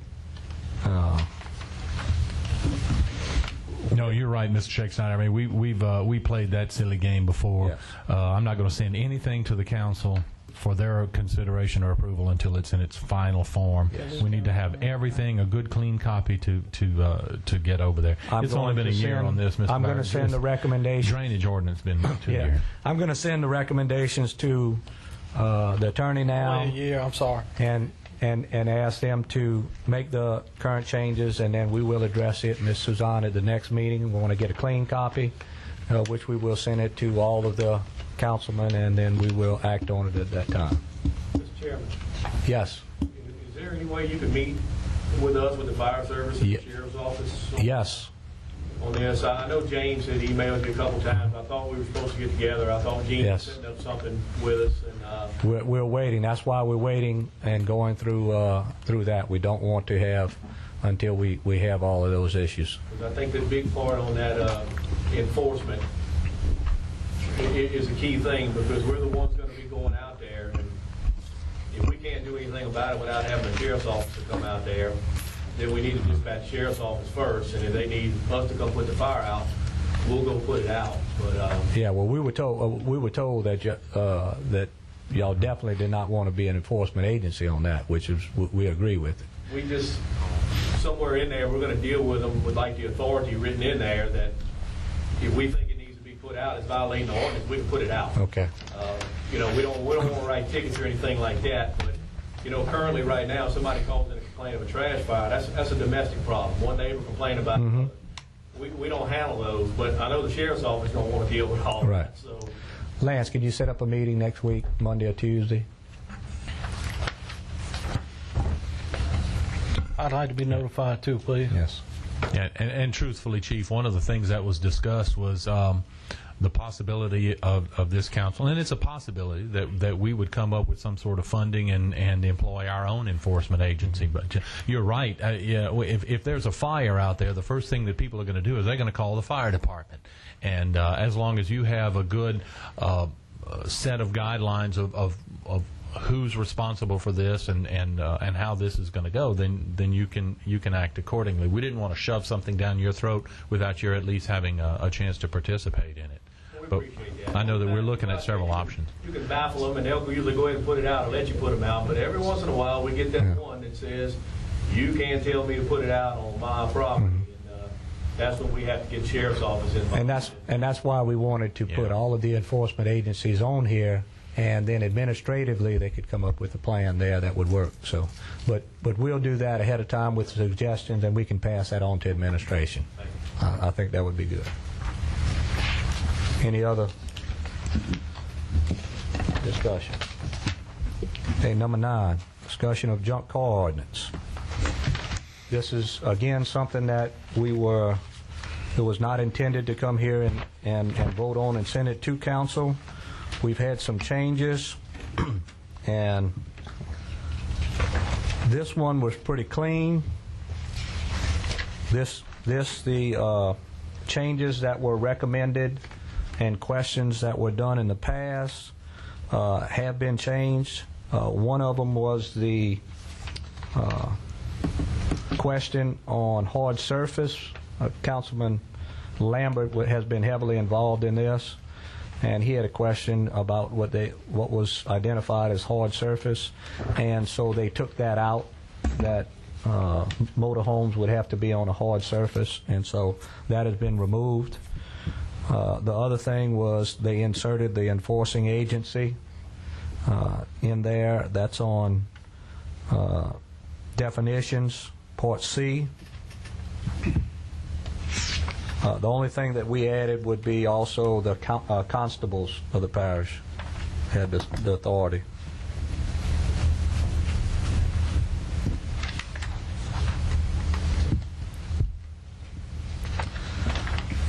No, you're right, Mr. Shakespeare. I mean, we played that silly game before.
Yes.
I'm not going to send anything to the council for their consideration or approval until it's in its final form.
Yes.
We need to have everything, a good, clean copy to get over there. It's only been a year on this, Mr.
I'm going to send the recommendation.
Drainage ordinance been 2 years.
I'm going to send the recommendations to the attorney now.
Only a year, I'm sorry.
And ask them to make the current changes, and then we will address it, Ms. Suzanne, at the next meeting. We want to get a clean copy, which we will send it to all of the councilmen, and then we will act on it at that time.
Mr. Chairman,
Yes.
is there any way you could meet with us, with the fire service and the sheriff's office?
Yes.
On the other side, I know James had emailed you a couple times. I thought we were supposed to get together. I thought James was setting up something with us. And
We're waiting. That's why we're waiting and going through that. We don't want to have until we have all of those issues.
I think the big part on that enforcement is a key thing, because we're the ones going to be going out there, and if we can't do anything about it without having the sheriff's office to come out there, then we need to dispatch the sheriff's office first, and if they need us to come put the fire out, we'll go put it out. But
yeah, well, we were told that that y'all definitely did not want to be an enforcement agency on that, which is we agree with.
We just, somewhere in there, we're going to deal with them with like the authority written in there that if we think it needs to be put out, it's violating the ordinance, we can put it out.
Okay.
We don't want to write tickets or anything like that, but currently right now, if somebody calls in a complaint of a trash fire, that's a domestic problem. One neighbor complained about it. We don't handle those, but I know the sheriff's office don't want to deal with all
Right.
that. So,
Lance, can you set up a meeting next week, Monday or Tuesday?
I'd like to be notified too, please.
Yes.
Yeah, and truthfully, Chief, one of the things that was discussed was the possibility of this council, and it's a possibility that we would come up with some sort of funding and employ our own enforcement agency. But you're right. If there's a fire out there, the first thing that people are going to do is they're going to call the fire department. And as long as you have a good set of guidelines of who's responsible for this and how this is going to go, then you can act accordingly. We didn't want to shove something down your throat without you at least having a chance to participate in it. but
appreciate that.
I know that we're looking at several options.
You can baffle them, and they'll usually go ahead and put it out or let you put them out. But every once in a while, we get that one that says, you can't tell me to put it out on my property. And that's when we have to get sheriff's office involved.
And that's why we wanted to put all of the enforcement agencies on here, and then administratively they could come up with a plan there that would work. So, but we'll do that ahead of time with suggestions, and we can pass that on to administration. I think that would be good. Any other discussion? Okay, number 9, discussion of junk car ordinance. This is, again, something that it was not intended to come here and vote on and send it to council. We've had some changes, and this one was pretty clean. The changes that were recommended and questions that were done in the past have been changed. One of them was the question on hard surface. Councilman Lambert has been heavily involved in this, and he had a question about what was identified as hard surface, and so they took that out, that motorhomes would have to be on a hard surface, and so that has been removed. The other thing was they inserted the enforcing agency in there. That's on definitions, Part C. The only thing that we added would be also the constables of the parish had the authority.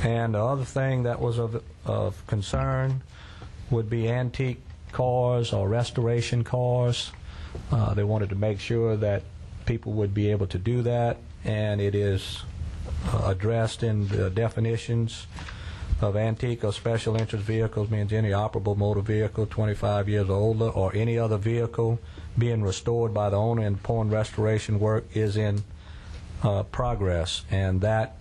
And the other thing that was of concern would be antique cars or restoration cars. They wanted to make sure that people would be able to do that, and it is addressed in the definitions of antique or special interest vehicles means any operable motor vehicle 25 years or older, or any other vehicle being restored by the owner and upon restoration work is in progress, and that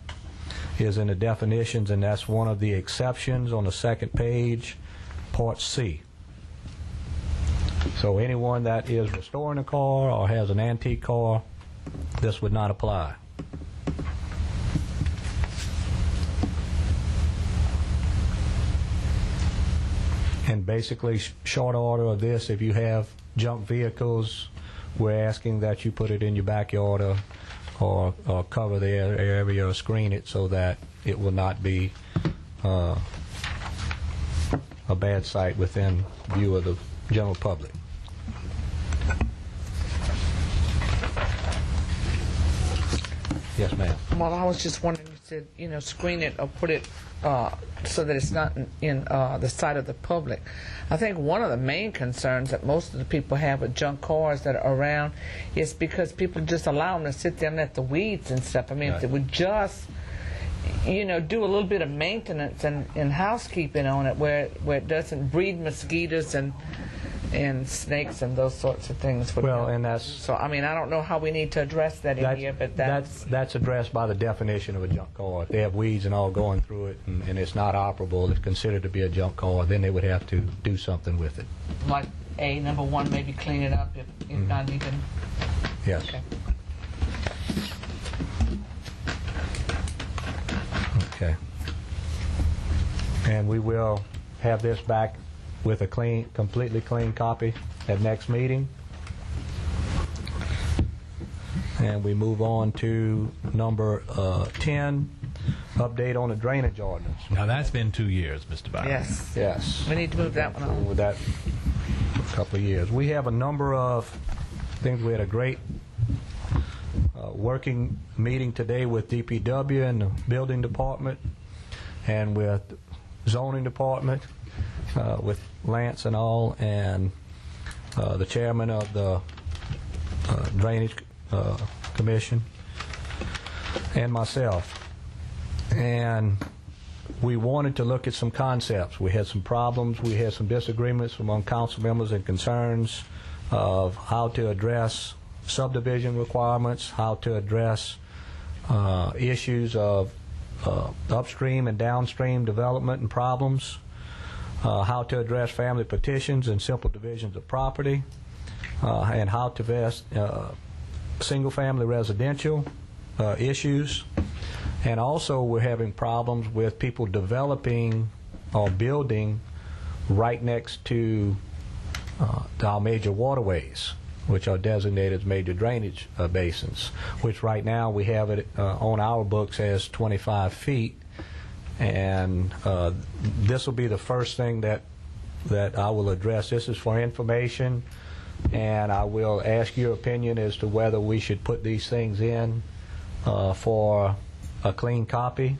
is in the definitions, and that's one of the exceptions on the second page, Part C. So anyone that is restoring a car or has an antique car, this would not apply. And basically, short order of this, if you have junk vehicles, we're asking that you put it in your backyard or cover the area or screen it so that it will not be a bad sight within view of the general public. Yes, ma'am.
Well, I was just wondering, you said, screen it or put it so that it's not in the sight of the public. I think one of the main concerns that most of the people have with junk cars that are around is because people just allow them to sit there and let the weeds and stuff. I mean, if they would just, do a little bit of maintenance and housekeeping on it where it doesn't breed mosquitoes and snakes and those sorts of things.
Well, and that's...
So, I mean, I don't know how we need to address that in here, but
that's addressed by the definition of a junk car. If they have weeds and all going through it and it's not operable, it's considered to be a junk car, then they would have to do something with it.
Like number 1, maybe clean it up if not even...
Yes.
Okay.
Okay. And we will have this back with a completely clean copy at next meeting. And we move on to number 10, update on the drainage ordinance.
Now, that's been 2 years, Mr. Byron.
Yes.
Yes.
We need to move that one on.
With that for a couple of years. We have a number of things. We had a great working meeting today with DPW and the building department and with zoning department, with Lance and all, and the chairman of the Drainage Commission, and myself. And we wanted to look at some concepts. We had some problems. We had some disagreements among council members and concerns of how to address subdivision requirements, how to address issues of upstream and downstream development and problems. how to address family petitions and simple divisions of property, and how to vest single-family residential issues. And also we're having problems with people developing or building right next to our major waterways, which are designated as major drainage basins, which right now we have it on our books as 25 feet. And this will be the first thing that I will address. This is for information, and I will ask your opinion as to whether we should put these things in for a clean copy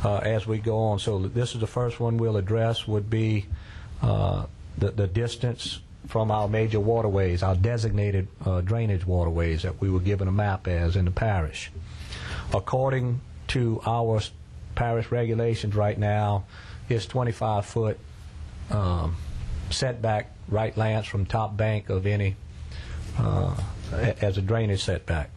as we go on. So this is the first one we'll address, would be the distance from our major waterways, our designated drainage waterways that we were given a map as in the parish. According to our parish regulations right now, is 25-foot setback, right, Lance, from top bank of any as a drainage setback.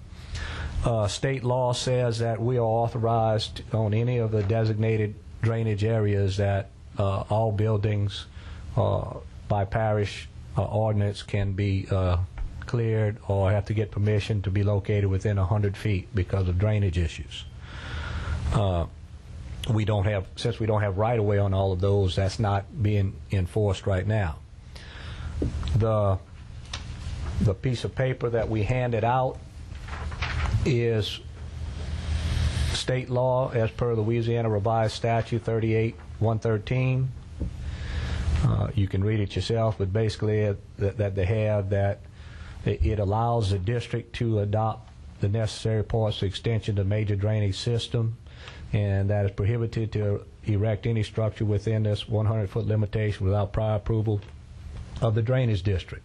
State law says that we are authorized on any of the designated drainage areas that all buildings by parish ordinance can be cleared or have to get permission to be located within 100 feet because of drainage issues. Since we don't have right-of-way on all of those, that's not being enforced right now. The piece of paper that we handed out is state law as per Louisiana Revised Statute 38-113. You can read it yourself, but basically that they have that it allows the district to adopt the necessary parts of extension to major drainage system, and that is prohibited to erect any structure within this 100-foot limitation without prior approval of the drainage district.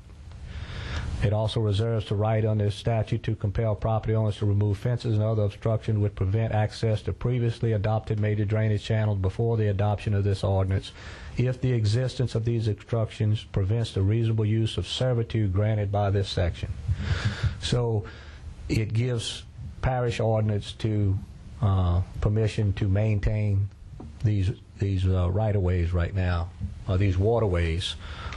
It also reserves the right under this statute to compel property owners to remove fences and other obstruction which prevent access to previously adopted major drainage channels before the adoption of this ordinance, if the existence of these obstructions prevents the reasonable use of servitude granted by this section. So it gives parish ordinance to permission to maintain these right-of-ways right now, or these waterways,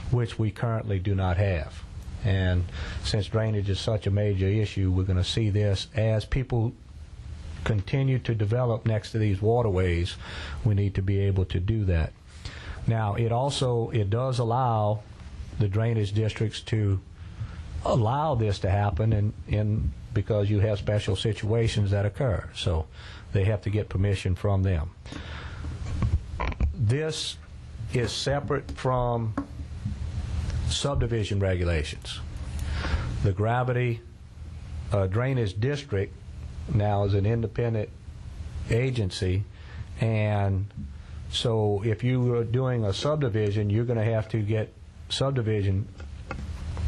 which we currently do not have. And since drainage is such a major issue, we're going to see this as people continue to develop next to these waterways. We need to be able to do that. Now, it does allow the drainage districts to allow this to happen, because you have special situations that occur. So they have to get permission from them. This is separate from subdivision regulations. The Gravity Drainage District now is an independent agency, and so if you are doing a subdivision, you're going to have to get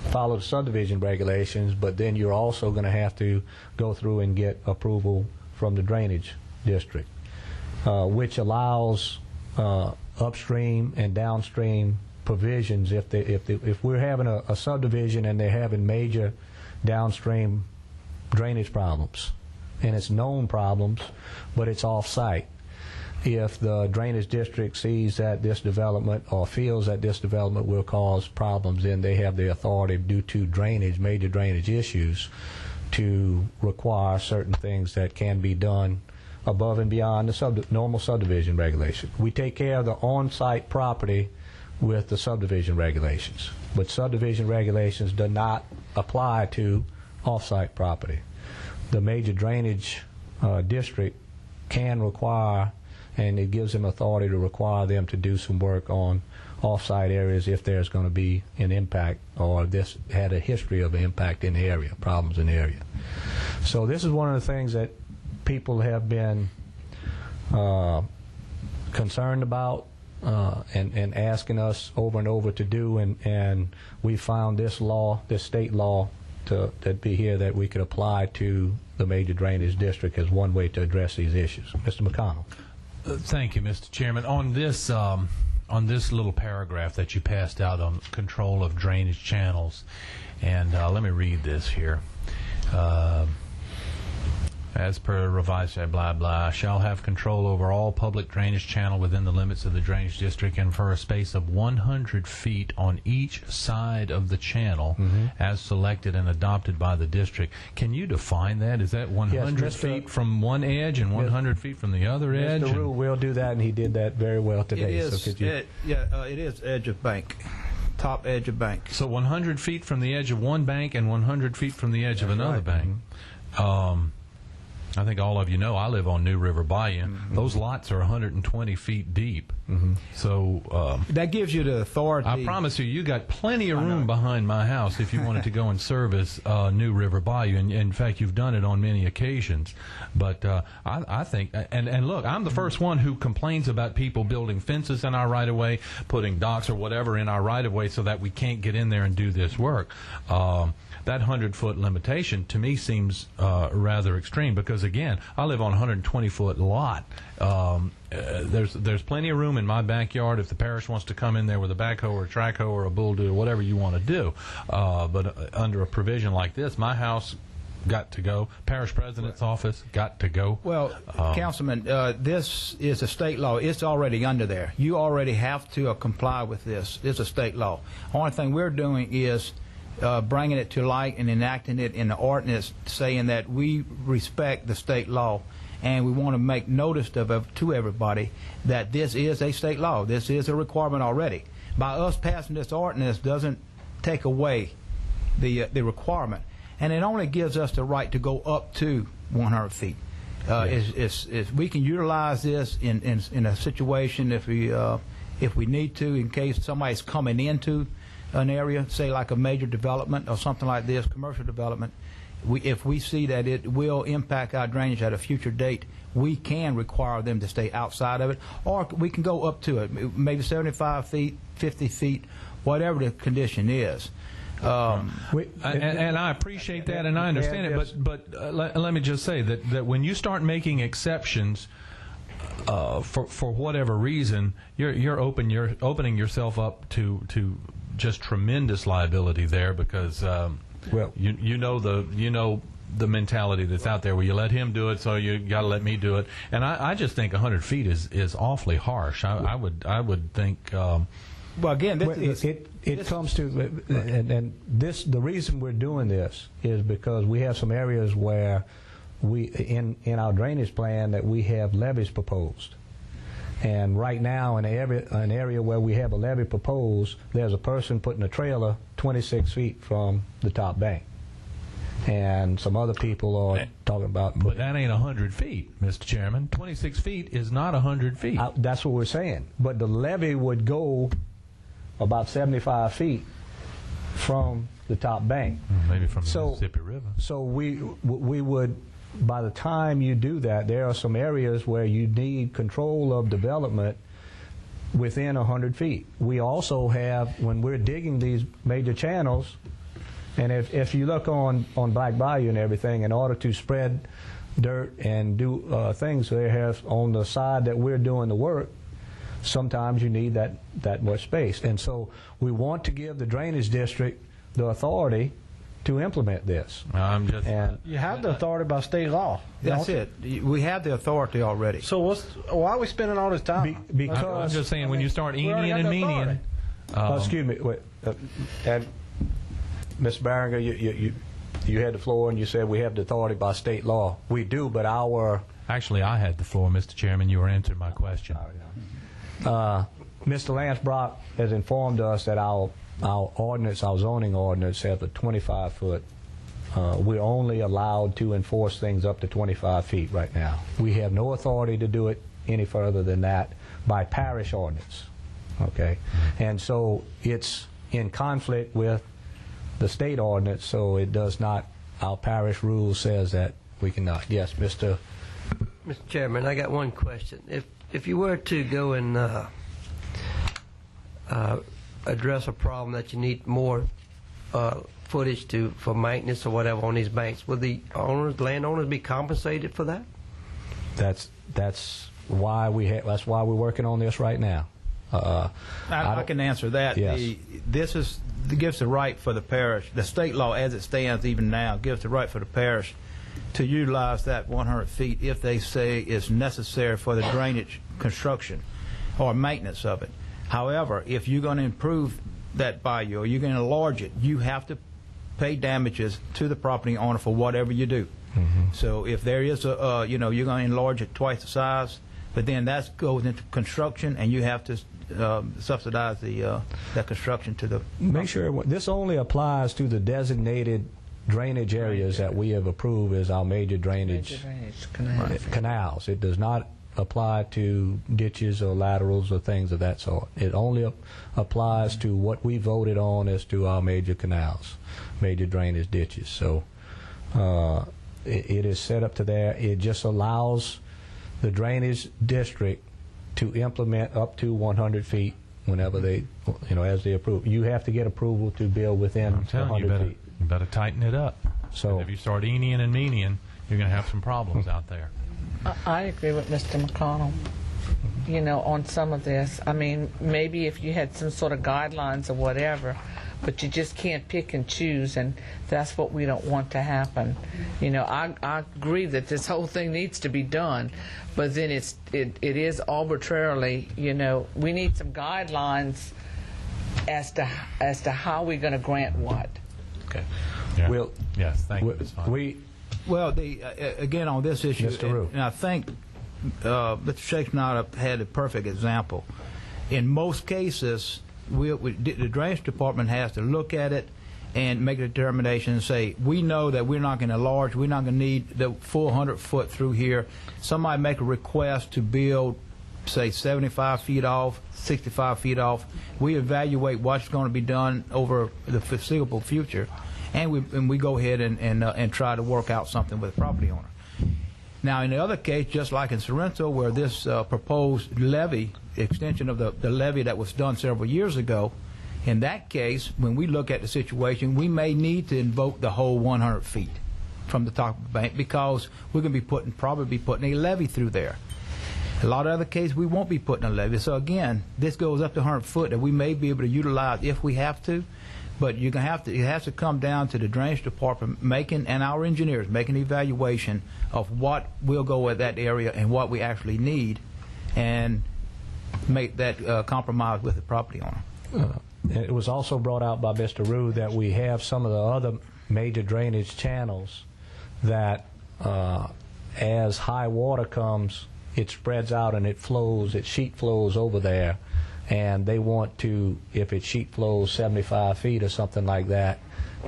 follow the subdivision regulations, but then you're also going to have to go through and get approval from the drainage district, which allows upstream and downstream provisions. If we're having a subdivision and they're having major downstream drainage problems, and it's known problems, but it's off-site, if the drainage district sees that this development or feels that this development will cause problems, then they have the authority, due to major drainage issues, to require certain things that can be done above and beyond the normal subdivision regulation. We take care of the on-site property with the subdivision regulations, but subdivision regulations do not apply to off-site property. The major drainage district can require, and it gives them authority to require them to do some work on off-site areas if there's going to be an impact, or this had a history of impact in the area, problems in the area. So this is one of the things that people have been concerned about and asking us over and over to do, and we found this state law that'd be here that we could apply to the major drainage district as one way to address these issues. Mr. McConnell.
Thank you, Mr. Chairman. On this little paragraph that you passed out on control of drainage channels, and let me read this here. as per revised blah blah, shall have control over all public drainage channel within the limits of the drainage district and for a space of 100 feet on each side of the channel as selected and adopted by the district. Can you define that? Is that 100 feet from one edge and 100 feet from the other edge?
Mr. Rule will do that, and he did that very well today.
It is,
so could you...
it is edge of bank, top edge of bank.
So 100 feet from the edge of one bank and 100 feet from the edge of another bank. I think all of you know I live on New River Bayou. Those lots are 120 feet deep. So
that gives you the authority.
I promise you, you got plenty of room behind my house if you wanted to go and service New River Bayou. And in fact, you've done it on many occasions. But I think, and look, I'm the first one who complains about people building fences in our right-of-way, putting docks or whatever in our right-of-way so that we can't get in there and do this work. That 100-foot limitation to me seems rather extreme because, again, I live on a 120-foot lot. There's plenty of room in my backyard if the parish wants to come in there with a backhoe or a track hoe or a bull or whatever you want to do. But under a provision like this, my house got to go. Parish president's office got to go.
Well, Councilman, this is a state law. It's already under there. You already have to comply with this. It's a state law. The only thing we're doing is bringing it to light and enacting it in the ordinance, saying that we respect the state law, and we want to make notice to everybody that this is a state law. This is a requirement already. By us passing this ordinance doesn't take away the requirement, and it only gives us the right to go up to 100 feet. We can utilize this in a situation if we need to, in case somebody's coming into an area, say like a major development or something like this, commercial development. If we see that it will impact our drainage at a future date, we can require them to stay outside of it, or we can go up to it, maybe 75 feet, 50 feet, whatever the condition is.
And I appreciate that, and I understand it, but let me just say that when you start making exceptions for whatever reason, you're opening yourself up to just tremendous liability there because you know the mentality that's out there where you let him do it, so you got to let me do it. And I just think 100 feet is awfully harsh. I would think.
Well, again,
it comes to and this the reason we're doing this is because we have some areas where we in our drainage plan that we have levees proposed. And right now, in an area where we have a levee proposed, there's a person putting a trailer 26 feet from the top bank. And some other people are talking about...
But that ain't 100 feet, Mr. Chairman. 26 feet is not 100 feet.
That's what we're saying. But the levee would go about 75 feet from the top bank.
Maybe from the Mississippi River.
So we would... By the time you do that, there are some areas where you need control of development within 100 feet. We also have, when we're digging these major channels, and if you look on Black Bayou and everything, in order to spread dirt and do things they have on the side that we're doing the work, sometimes you need that much space. And so we want to give the drainage district the authority to implement this.
You have the authority by state law.
That's it. We have the authority already.
So why are we spending all this time?
Because
I'm just saying, when you start eating and meaning...
excuse me. Wait, and Ms. Barringer, you had the floor and you said we have the authority by state law. We do, but our...
Actually, I had the floor, Mr. Chairman. You were answering my question.
Mr. Lance Brock has informed us that our ordinance, our zoning ordinance, has a 25-foot. We're only allowed to enforce things up to 25 feet right now. We have no authority to do it any further than that by parish ordinance. Okay, and so it's in conflict with the state ordinance, so it does not. Our parish rule says that we cannot. Yes, Mr.
Chairman, I got one question. If you were to go and address a problem that you need more footage for maintenance or whatever on these banks, will the landowners be compensated for that?
That's why that's why we're working on this right now.
I can answer that.
Yes.
This gives the right for the parish. The state law, as it stands even now, gives the right for the parish to utilize that 100 feet if they say it's necessary for the drainage construction or maintenance of it. However, if you're going to improve that bayou or you're going to enlarge it, you have to pay damages to the property owner for whatever you do. So if there is a, you're going to enlarge it twice the size, but then that goes into construction and you have to subsidize that construction to the...
Make sure this only applies to the designated drainage areas that we have approved as our major drainage canals. It does not apply to ditches or laterals or things of that sort. It only applies to what we voted on as to our major canals, major drainage ditches. So it is set up to there. It just allows the drainage district to implement up to 100 feet whenever they, as they approve. You have to get approval to build within 100 feet.
You better tighten it up.
So
if you start eeniing and meaning, you're going to have some problems out there.
I agree with Mr. McConnell, on some of this. I mean, maybe if you had some sort of guidelines or whatever, but you just can't pick and choose, and that's what we don't want to happen. I agree that this whole thing needs to be done, but then it is arbitrarily, we need some guidelines as to how we're going to grant what.
Okay.
Yeah. Yes, thank you. Ms. Fine.
Well, again, on this issue,
Mr. Rue.
and I think Mr. Shakespeare and I had a perfect example. In most cases, the drainage department has to look at it and make a determination and say, we know that we're not going to enlarge, we're not going to need the full 100-foot through here. Somebody make a request to build, say, 75 feet off, 65 feet off. We evaluate what's going to be done over the foreseeable future, and we go ahead and try to work out something with the property owner. Now, in the other case, just like in Sorrento, where this proposed levee, extension of the levee that was done several years ago, in that case, when we look at the situation, we may need to invoke the whole 100 feet from the top of the bank, because we're going to be probably be putting a levee through there. A lot of other cases, we won't be putting a levee. So again, this goes up to 100 foot that we may be able to utilize if we have to. But it has to come down to the drainage department and our engineers making an evaluation of what will go with that area and what we actually need, and make that compromise with the property owner.
It was also brought out by Mr. Rue that we have some of the other major drainage channels that as high water comes, it spreads out and it sheet flows over there. And they want to, if it sheet flows 75 feet or something like that,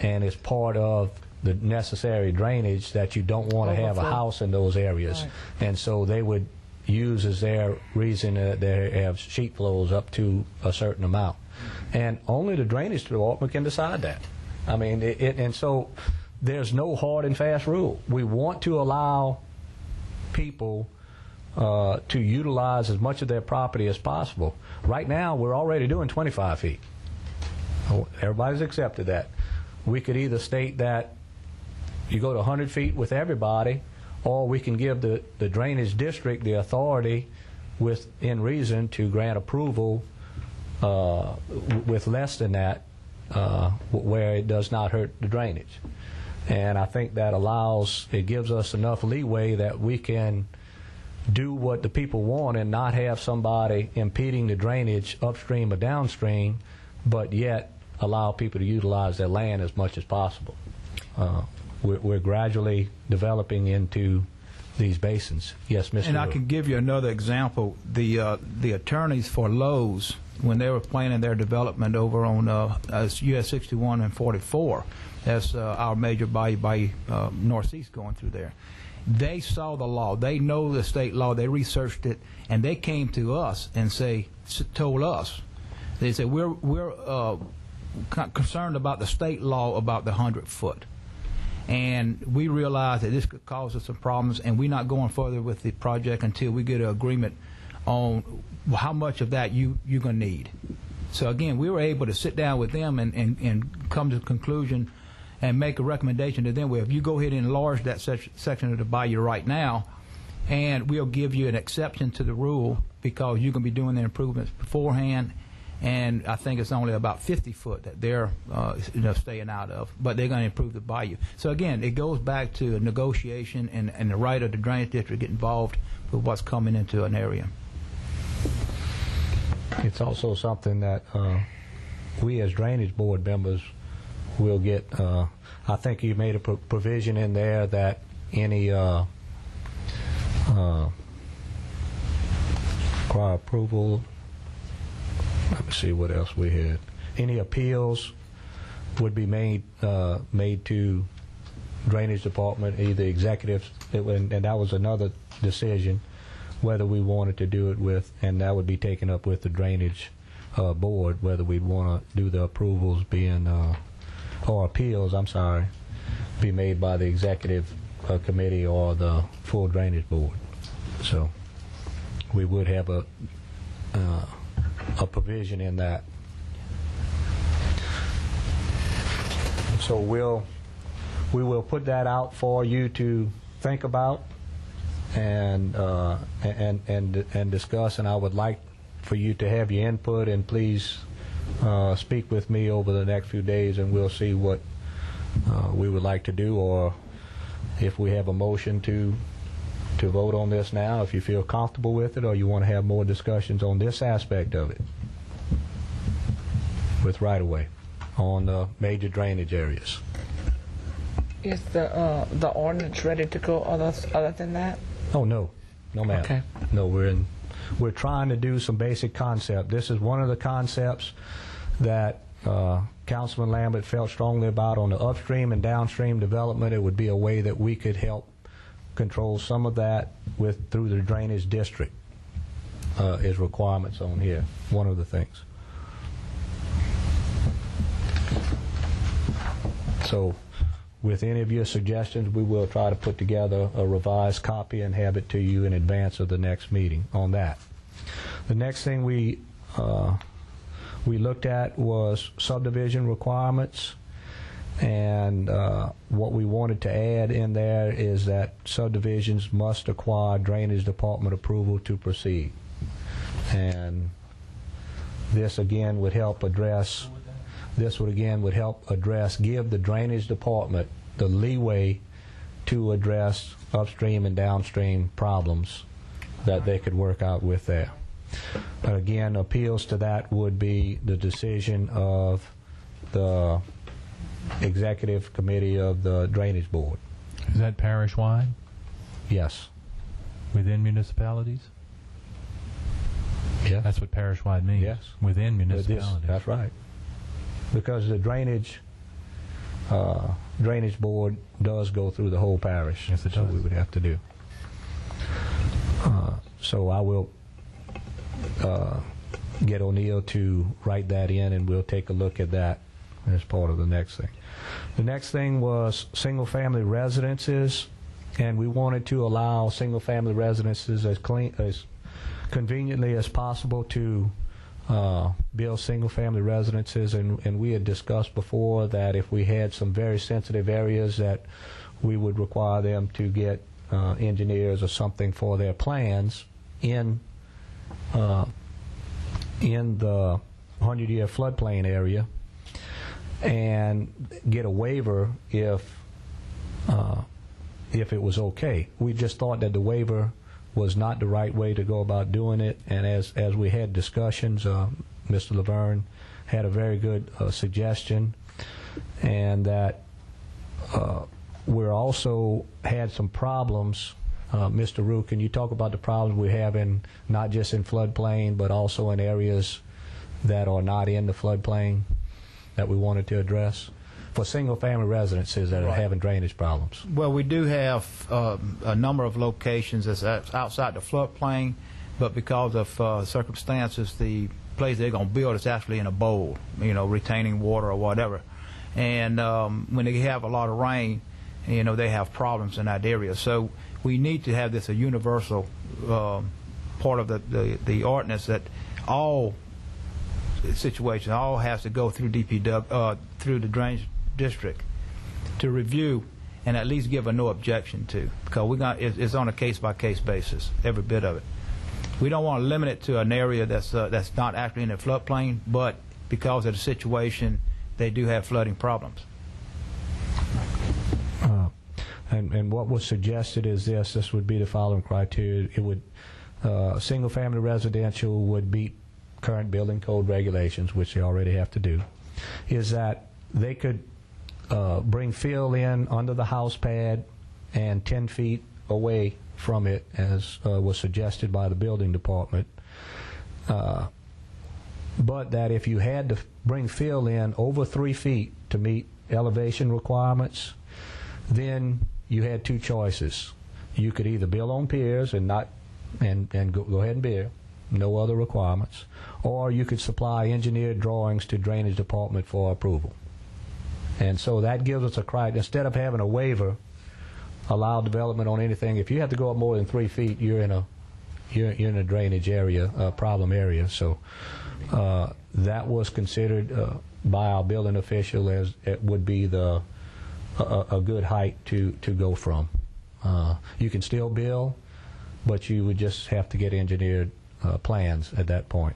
and it's part of the necessary drainage, that you don't want to have a house in those areas. Right. And so they would use as their reason that they have sheet flows up to a certain amount. And only the drainage department can decide that. I mean, and so there's no hard and fast rule. We want to allow people to utilize as much of their property as possible. Right now, we're already doing 25 feet. Everybody's accepted that. We could either state that you go to 100 feet with everybody, or we can give the drainage district the authority within reason to grant approval with less than that, where it does not hurt the drainage. And I think that it gives us enough leeway that we can do what the people want and not have somebody impeding the drainage upstream or downstream, but yet allow people to utilize their land as much as possible. We're gradually developing into these basins. Yes, Mr.
And
Rue.
I can give you another example. The attorneys for Lowe's, when they were planning their development over on US 61 and 44, that's our major bayou northeast going through there. They saw the law. They know the state law. They researched it, and they came to us and told us. They said, we're concerned about the state law about the 100-foot. And we realized that this could cause us some problems, and we're not going further with the project until we get an agreement on how much of that you're going to need. So again, we were able to sit down with them and come to the conclusion and make a recommendation to them where if you go ahead and enlarge that section of the bayou right now, and we'll give you an exception to the rule because you're going to be doing the improvements beforehand, and I think it's only about 50 foot that they're staying out of, but they're going to improve the bayou. So again, it goes back to a negotiation and the right of the drainage district to get involved with what's coming into an area.
It's also something that we as drainage board members will get. I think you made a provision in there that any require approval. Let me see what else we had. Any appeals would be made to drainage department, either executives, and that was another decision whether we wanted to do it with, and that would be taken up with the drainage board, whether we'd want to do the approvals being or appeals, I'm sorry, be made by the executive committee or the full drainage board. So we would have a provision in that. So we will put that out for you to think about and discuss, and I would like for you to have your input, and please speak with me over the next few days, and we'll see what we would like to do, or if we have a motion to vote on this now, if you feel comfortable with it, or you want to have more discussions on this aspect of it with right-of-way on the major drainage areas.
Is the ordinance ready to go other than that?
Oh, no, ma'am.
Okay.
No, we're trying to do some basic concept. This is one of the concepts that Councilman Lambert felt strongly about on the upstream and downstream development. It would be a way that we could help control some of that through the drainage district is requirements on here, one of the things. So with any of your suggestions, we will try to put together a revised copy and have it to you in advance of the next meeting on that. The next thing we looked at was subdivision requirements, and what we wanted to add in there is that subdivisions must acquire drainage department approval to proceed. And this again would help address give the drainage department the leeway to address upstream and downstream problems that they could work out with there. But again, appeals to that would be the decision of the executive committee of the drainage board.
Is that parish-wide?
Yes.
Within municipalities?
Yes.
That's what parish-wide means.
Yes.
Within municipalities.
That's right. Because the drainage board does go through the whole parish.
Yes, it does.
So we would have to do. So I will get O'Neill to write that in, and we'll take a look at that as part of the next thing. The next thing was single-family residences, and we wanted to allow single-family residences as conveniently as possible to build single-family residences, and we had discussed before that if we had some very sensitive areas that we would require them to get engineers or something for their plans in the 100-year floodplain area, and get a waiver if it was okay. We just thought that the waiver was not the right way to go about doing it, and as we had discussions, Mr. Laverne had a very good suggestion, and that we're also had some problems. Mr. Rue, can you talk about the problems we have not just in floodplain, but also in areas that are not in the floodplain that we wanted to address for single-family residences that are having drainage problems?
Well, we do have a number of locations that's outside the floodplain, but because of circumstances, the place they're going to build is actually in a bowl, retaining water or whatever. And when they have a lot of rain, they have problems in that area. So we need to have this a universal part of the ordinance, that all situations, all has to go through DPW, through the drainage district to review and at least give a no objection to, because it's on a case-by-case basis, every bit of it. We don't want to limit it to an area that's not actually in the floodplain, but because of the situation, they do have flooding problems.
And what was suggested is this would be the following criteria. It would single-family residential would meet current building code regulations, which they already have to do, is that they could bring fill in under the house pad and 10 feet away from it, as was suggested by the building department. But that if you had to bring fill in over 3 feet to meet elevation requirements, then you had two choices. You could either build on piers and go ahead and build, no other requirements, or you could supply engineered drawings to drainage department for approval. And so that gives us a criteria. Instead of having a waiver allow development on anything, if you have to go up more than 3 feet, you're in a drainage area, problem area. So that was considered by our building official as it would be a good height to go from. You can still build, but you would just have to get engineered plans at that point.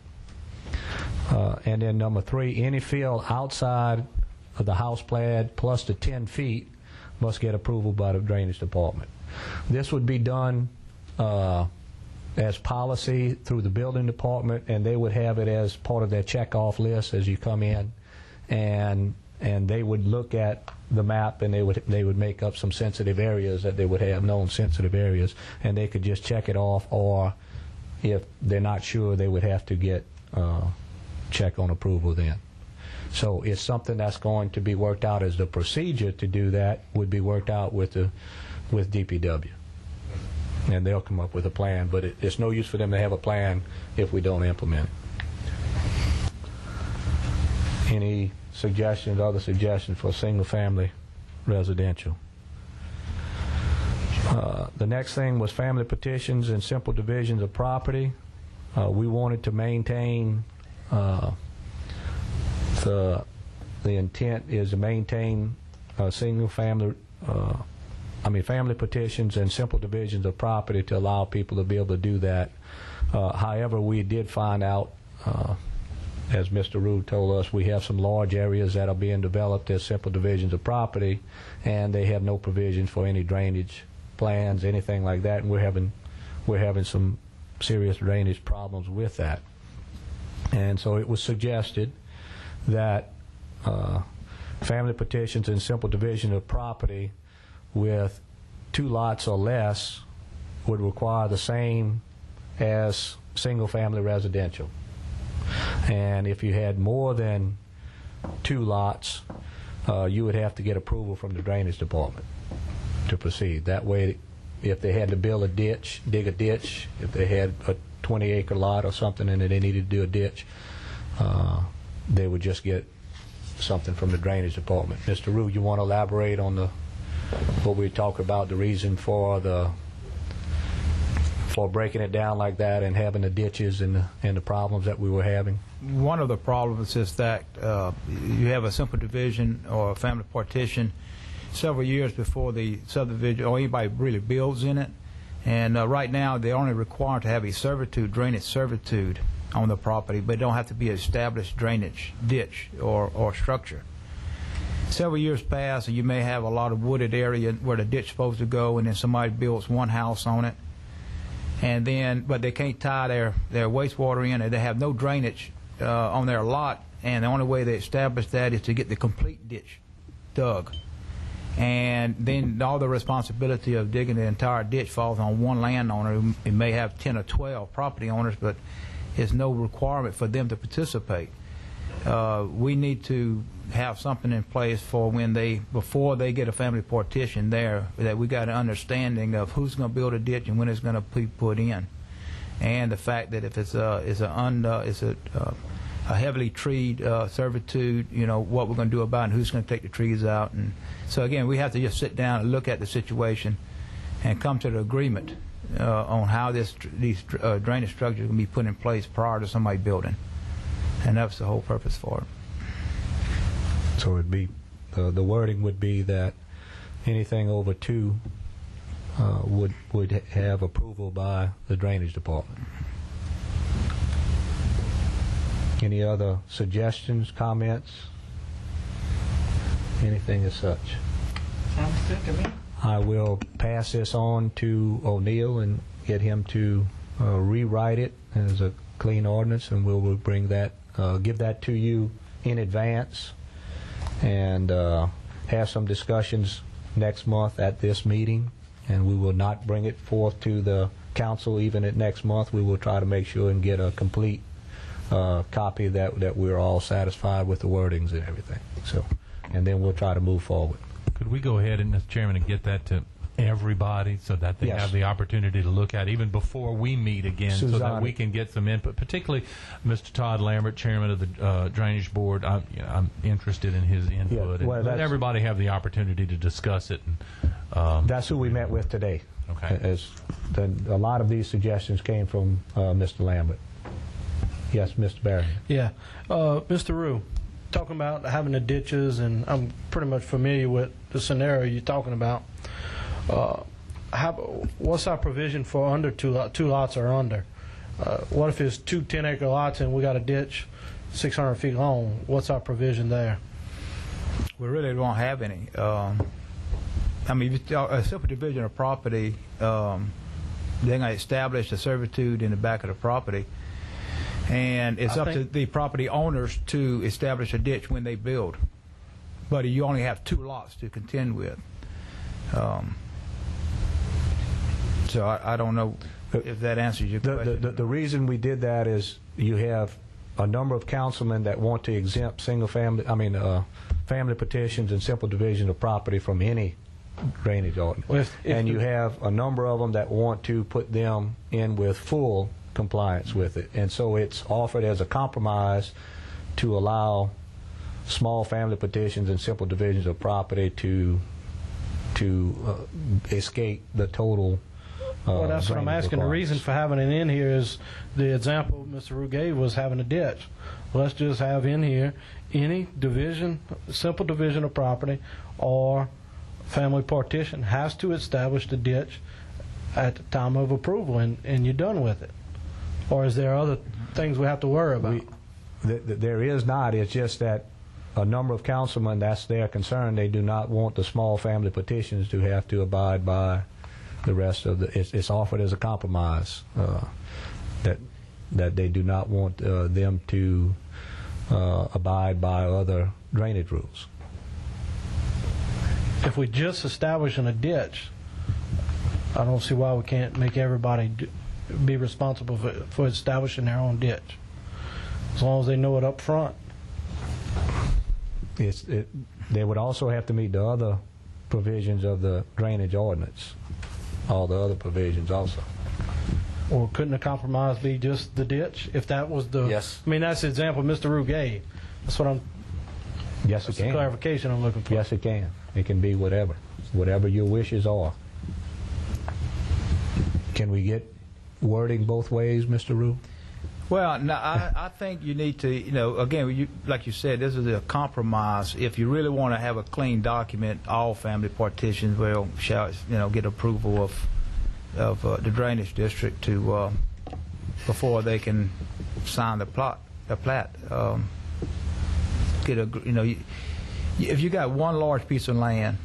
And then number 3, any fill outside of the house pad plus the 10 feet must get approval by the drainage department. This would be done as policy through the building department, and they would have it as part of their check-off list as you come in, and they would look at the map, and they would make up some sensitive areas that they would have, known sensitive areas, and they could just check it off, or if they're not sure, they would have to get check on approval then. So it's something that's going to be worked out, as the procedure to do that would be worked out with DPW. And they'll come up with a plan, but it's no use for them to have a plan if we don't implement it. Any suggestions, other suggestions for single-family residential? The next thing was family petitions and simple divisions of property. We wanted to maintain the intent is to maintain single-family family petitions and simple divisions of property to allow people to be able to do that. However, we did find out, as Mr. Rude told us, we have some large areas that are being developed as simple divisions of property, and they have no provisions for any drainage plans, anything like that, and we're having some serious drainage problems with that. And so it was suggested that family petitions and simple division of property with 2 lots or less would require the same as single-family residential. And if you had more than 2 lots, you would have to get approval from the drainage department to proceed. That way, if they had to build a ditch, dig a ditch, if they had a 20-acre lot or something and they needed to do a ditch, they would just get something from the drainage department. Mr. Rue, you want to elaborate on what we talked about, the reason for breaking it down like that and having the ditches and the problems that we were having?
One of the problems is that you have a simple division or a family partition several years before the subdivision or anybody really builds in it, and right now they're only required to have a drainage servitude on the property, but it don't have to be an established drainage ditch or structure. Several years pass, and you may have a lot of wooded area where the ditch is supposed to go, and then somebody builds one house on it, but they can't tie their wastewater in, and they have no drainage on their lot, and the only way they establish that is to get the complete ditch dug. And then all the responsibility of digging the entire ditch falls on one landowner. It may have 10 or 12 property owners, but there's no requirement for them to participate. We need to have something in place for before they get a family partition there, that we got an understanding of who's going to build a ditch and when it's going to be put in, and the fact that if it's a heavily treed servitude, what we're going to do about it and who's going to take the trees out. And so again, we have to just sit down and look at the situation and come to the agreement on how these drainage structures can be put in place prior to somebody building, and that's the whole purpose for it.
So it'd be the wording would be that anything over 2 would have approval by the drainage department. Any other suggestions, comments? Anything as such?
Sounds good to me.
I will pass this on to O'Neill and get him to rewrite it as a clean ordinance, and we'll bring that, give that to you in advance, and have some discussions next month at this meeting. And we will not bring it forth to the council even at next month. We will try to make sure and get a complete copy that we're all satisfied with the wordings and everything. So, and then we'll try to move forward.
Could we go ahead, and Mr. Chairman, and get that to everybody so that they
Yes.
have the opportunity to look at it even before we meet again, so that
Suzanne.
we can get some input, particularly Mr. Todd Lambert, Chairman of the Drainage Board. I'm interested in his input.
well,
And let
that's-
everybody have the opportunity to discuss it. And,
That's who we met with today.
Okay.
A lot of these suggestions came from Mr. Lambert. Yes, Mr. Barry.
Yeah. Mr. Rue, talking about having the ditches, and I'm pretty much familiar with the scenario you're talking about. What's our provision for under two lots or under? What if it's two 10-acre lots and we got a ditch 600 feet long? What's our provision there?
We really don't have any. I mean, if it's a simple division of property, they're going to establish a servitude in the back of the property, and it's up to the property owners to establish a ditch when they build. But you only have 2 lots to contend with. So I don't know if that answers your question.
The reason we did that is you have a number of councilmen that want to exempt family petitions and simple division of property from any drainage ordinance. And you have a number of them that want to put them in with full compliance with it. And so it's offered as a compromise to allow small family petitions and simple divisions of property to escape the total
Well, that's what I'm
drainage
asking. The reason
requirements.
for having it in here is the example Mr. Rue gave was having a ditch. Let's just have in here any division, simple division of property or family partition has to establish the ditch at the time of approval, and you're done with it. Or is there other things we have to worry about?
There is not. It's just that a number of councilmen, that's their concern. They do not want the small family petitions to have to abide by the rest of the. It's offered as a compromise that they do not want them to abide by other drainage rules.
If we just establishing a ditch, I don't see why we can't make everybody be responsible for establishing their own ditch, as long as they know it up front.
They would also have to meet the other provisions of the drainage ordinance, all the other provisions also.
Or couldn't a compromise be just the ditch? If that was the...
Yes.
I mean, that's the example Mr. Rue gave. That's what I'm...
Yes, it
That's the
can.
clarification I'm looking for.
Yes, it can. It can be whatever your wishes are. Can we get wording both ways, Mr. Rue?
Well, no, I think you need to, again, like you said, this is a compromise. If you really want to have a clean document, all family partitions shall get approval of the drainage district to before they can sign the plat. If you got one large piece of land,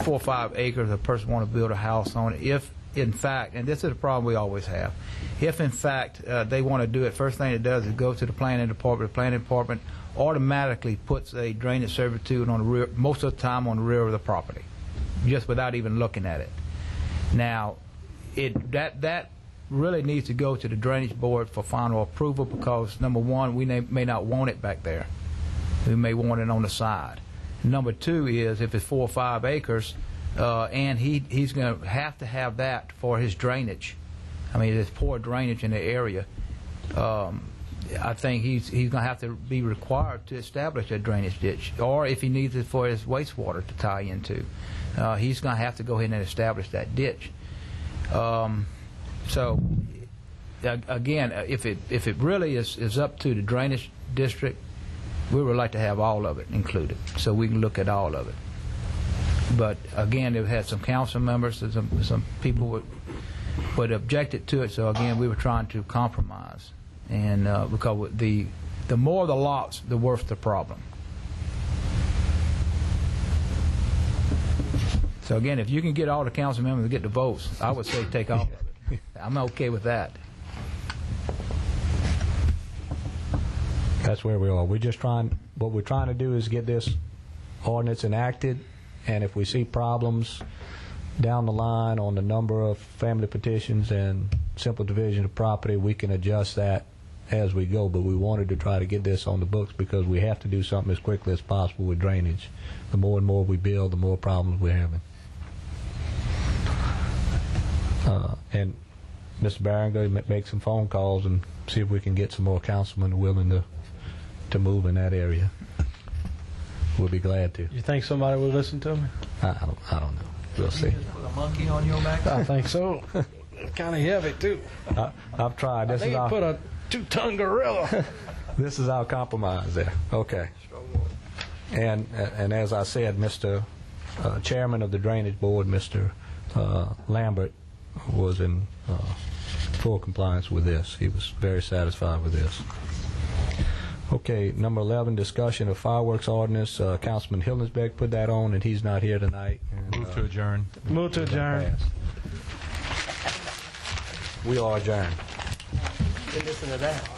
4 or 5 acres, a person want to build a house on it. If in fact, and this is a problem we always have, if in fact they want to do it, first thing it does is go to the planning department. The planning department automatically puts a drainage servitude on the rear, most of the time on the rear of the property, just without even looking at it. Now, that really needs to go to the drainage board for final approval, because number one, we may not want it back there. We may want it on the side. Number two is if it's 4 or 5 acres, and he's going to have that for his drainage. I mean, there's poor drainage in the area. I think he's going to have to be required to establish a drainage ditch, or if he needs it for his wastewater to tie into, he's going to have to go ahead and establish that ditch. So, again, if it really is up to the drainage district, we would like to have all of it included, so we can look at all of it. But again, they've had some council members, some people would objected to it. So again, we were trying to compromise, and because the The more the lots, the worse the problem. So again, if you can get all the council members to get the votes, I would say take all of it. I'm okay with that.
That's where we are. What we're trying to do is get this ordinance enacted, and if we see problems down the line on the number of family petitions and simple division of property, we can adjust that as we go. But we wanted to try to get this on the books because we have to do something as quickly as possible with drainage. The more and more we build, the more problems we're having. And Mr. Barringer, make some phone calls and see if we can get some more councilmen willing to move in that area. We'll be glad to.
You think somebody will listen to me?
I don't know. We'll see.
Put a monkey on your back?
I think so. Kind of heavy, too.
I've tried.
I think you put a 2-ton gorilla.
This is our compromise there. Okay. And as I said, Mr. Chairman of the Drainage Board, Mr. Lambert, was in full compliance with this. He was very satisfied with this. Okay, number 11, discussion of fireworks ordinance. Councilman Hillensbeck put that on, and he's not here tonight. And,
Move to adjourn.
Move to adjourn.
We are adjourned.
Listen to that.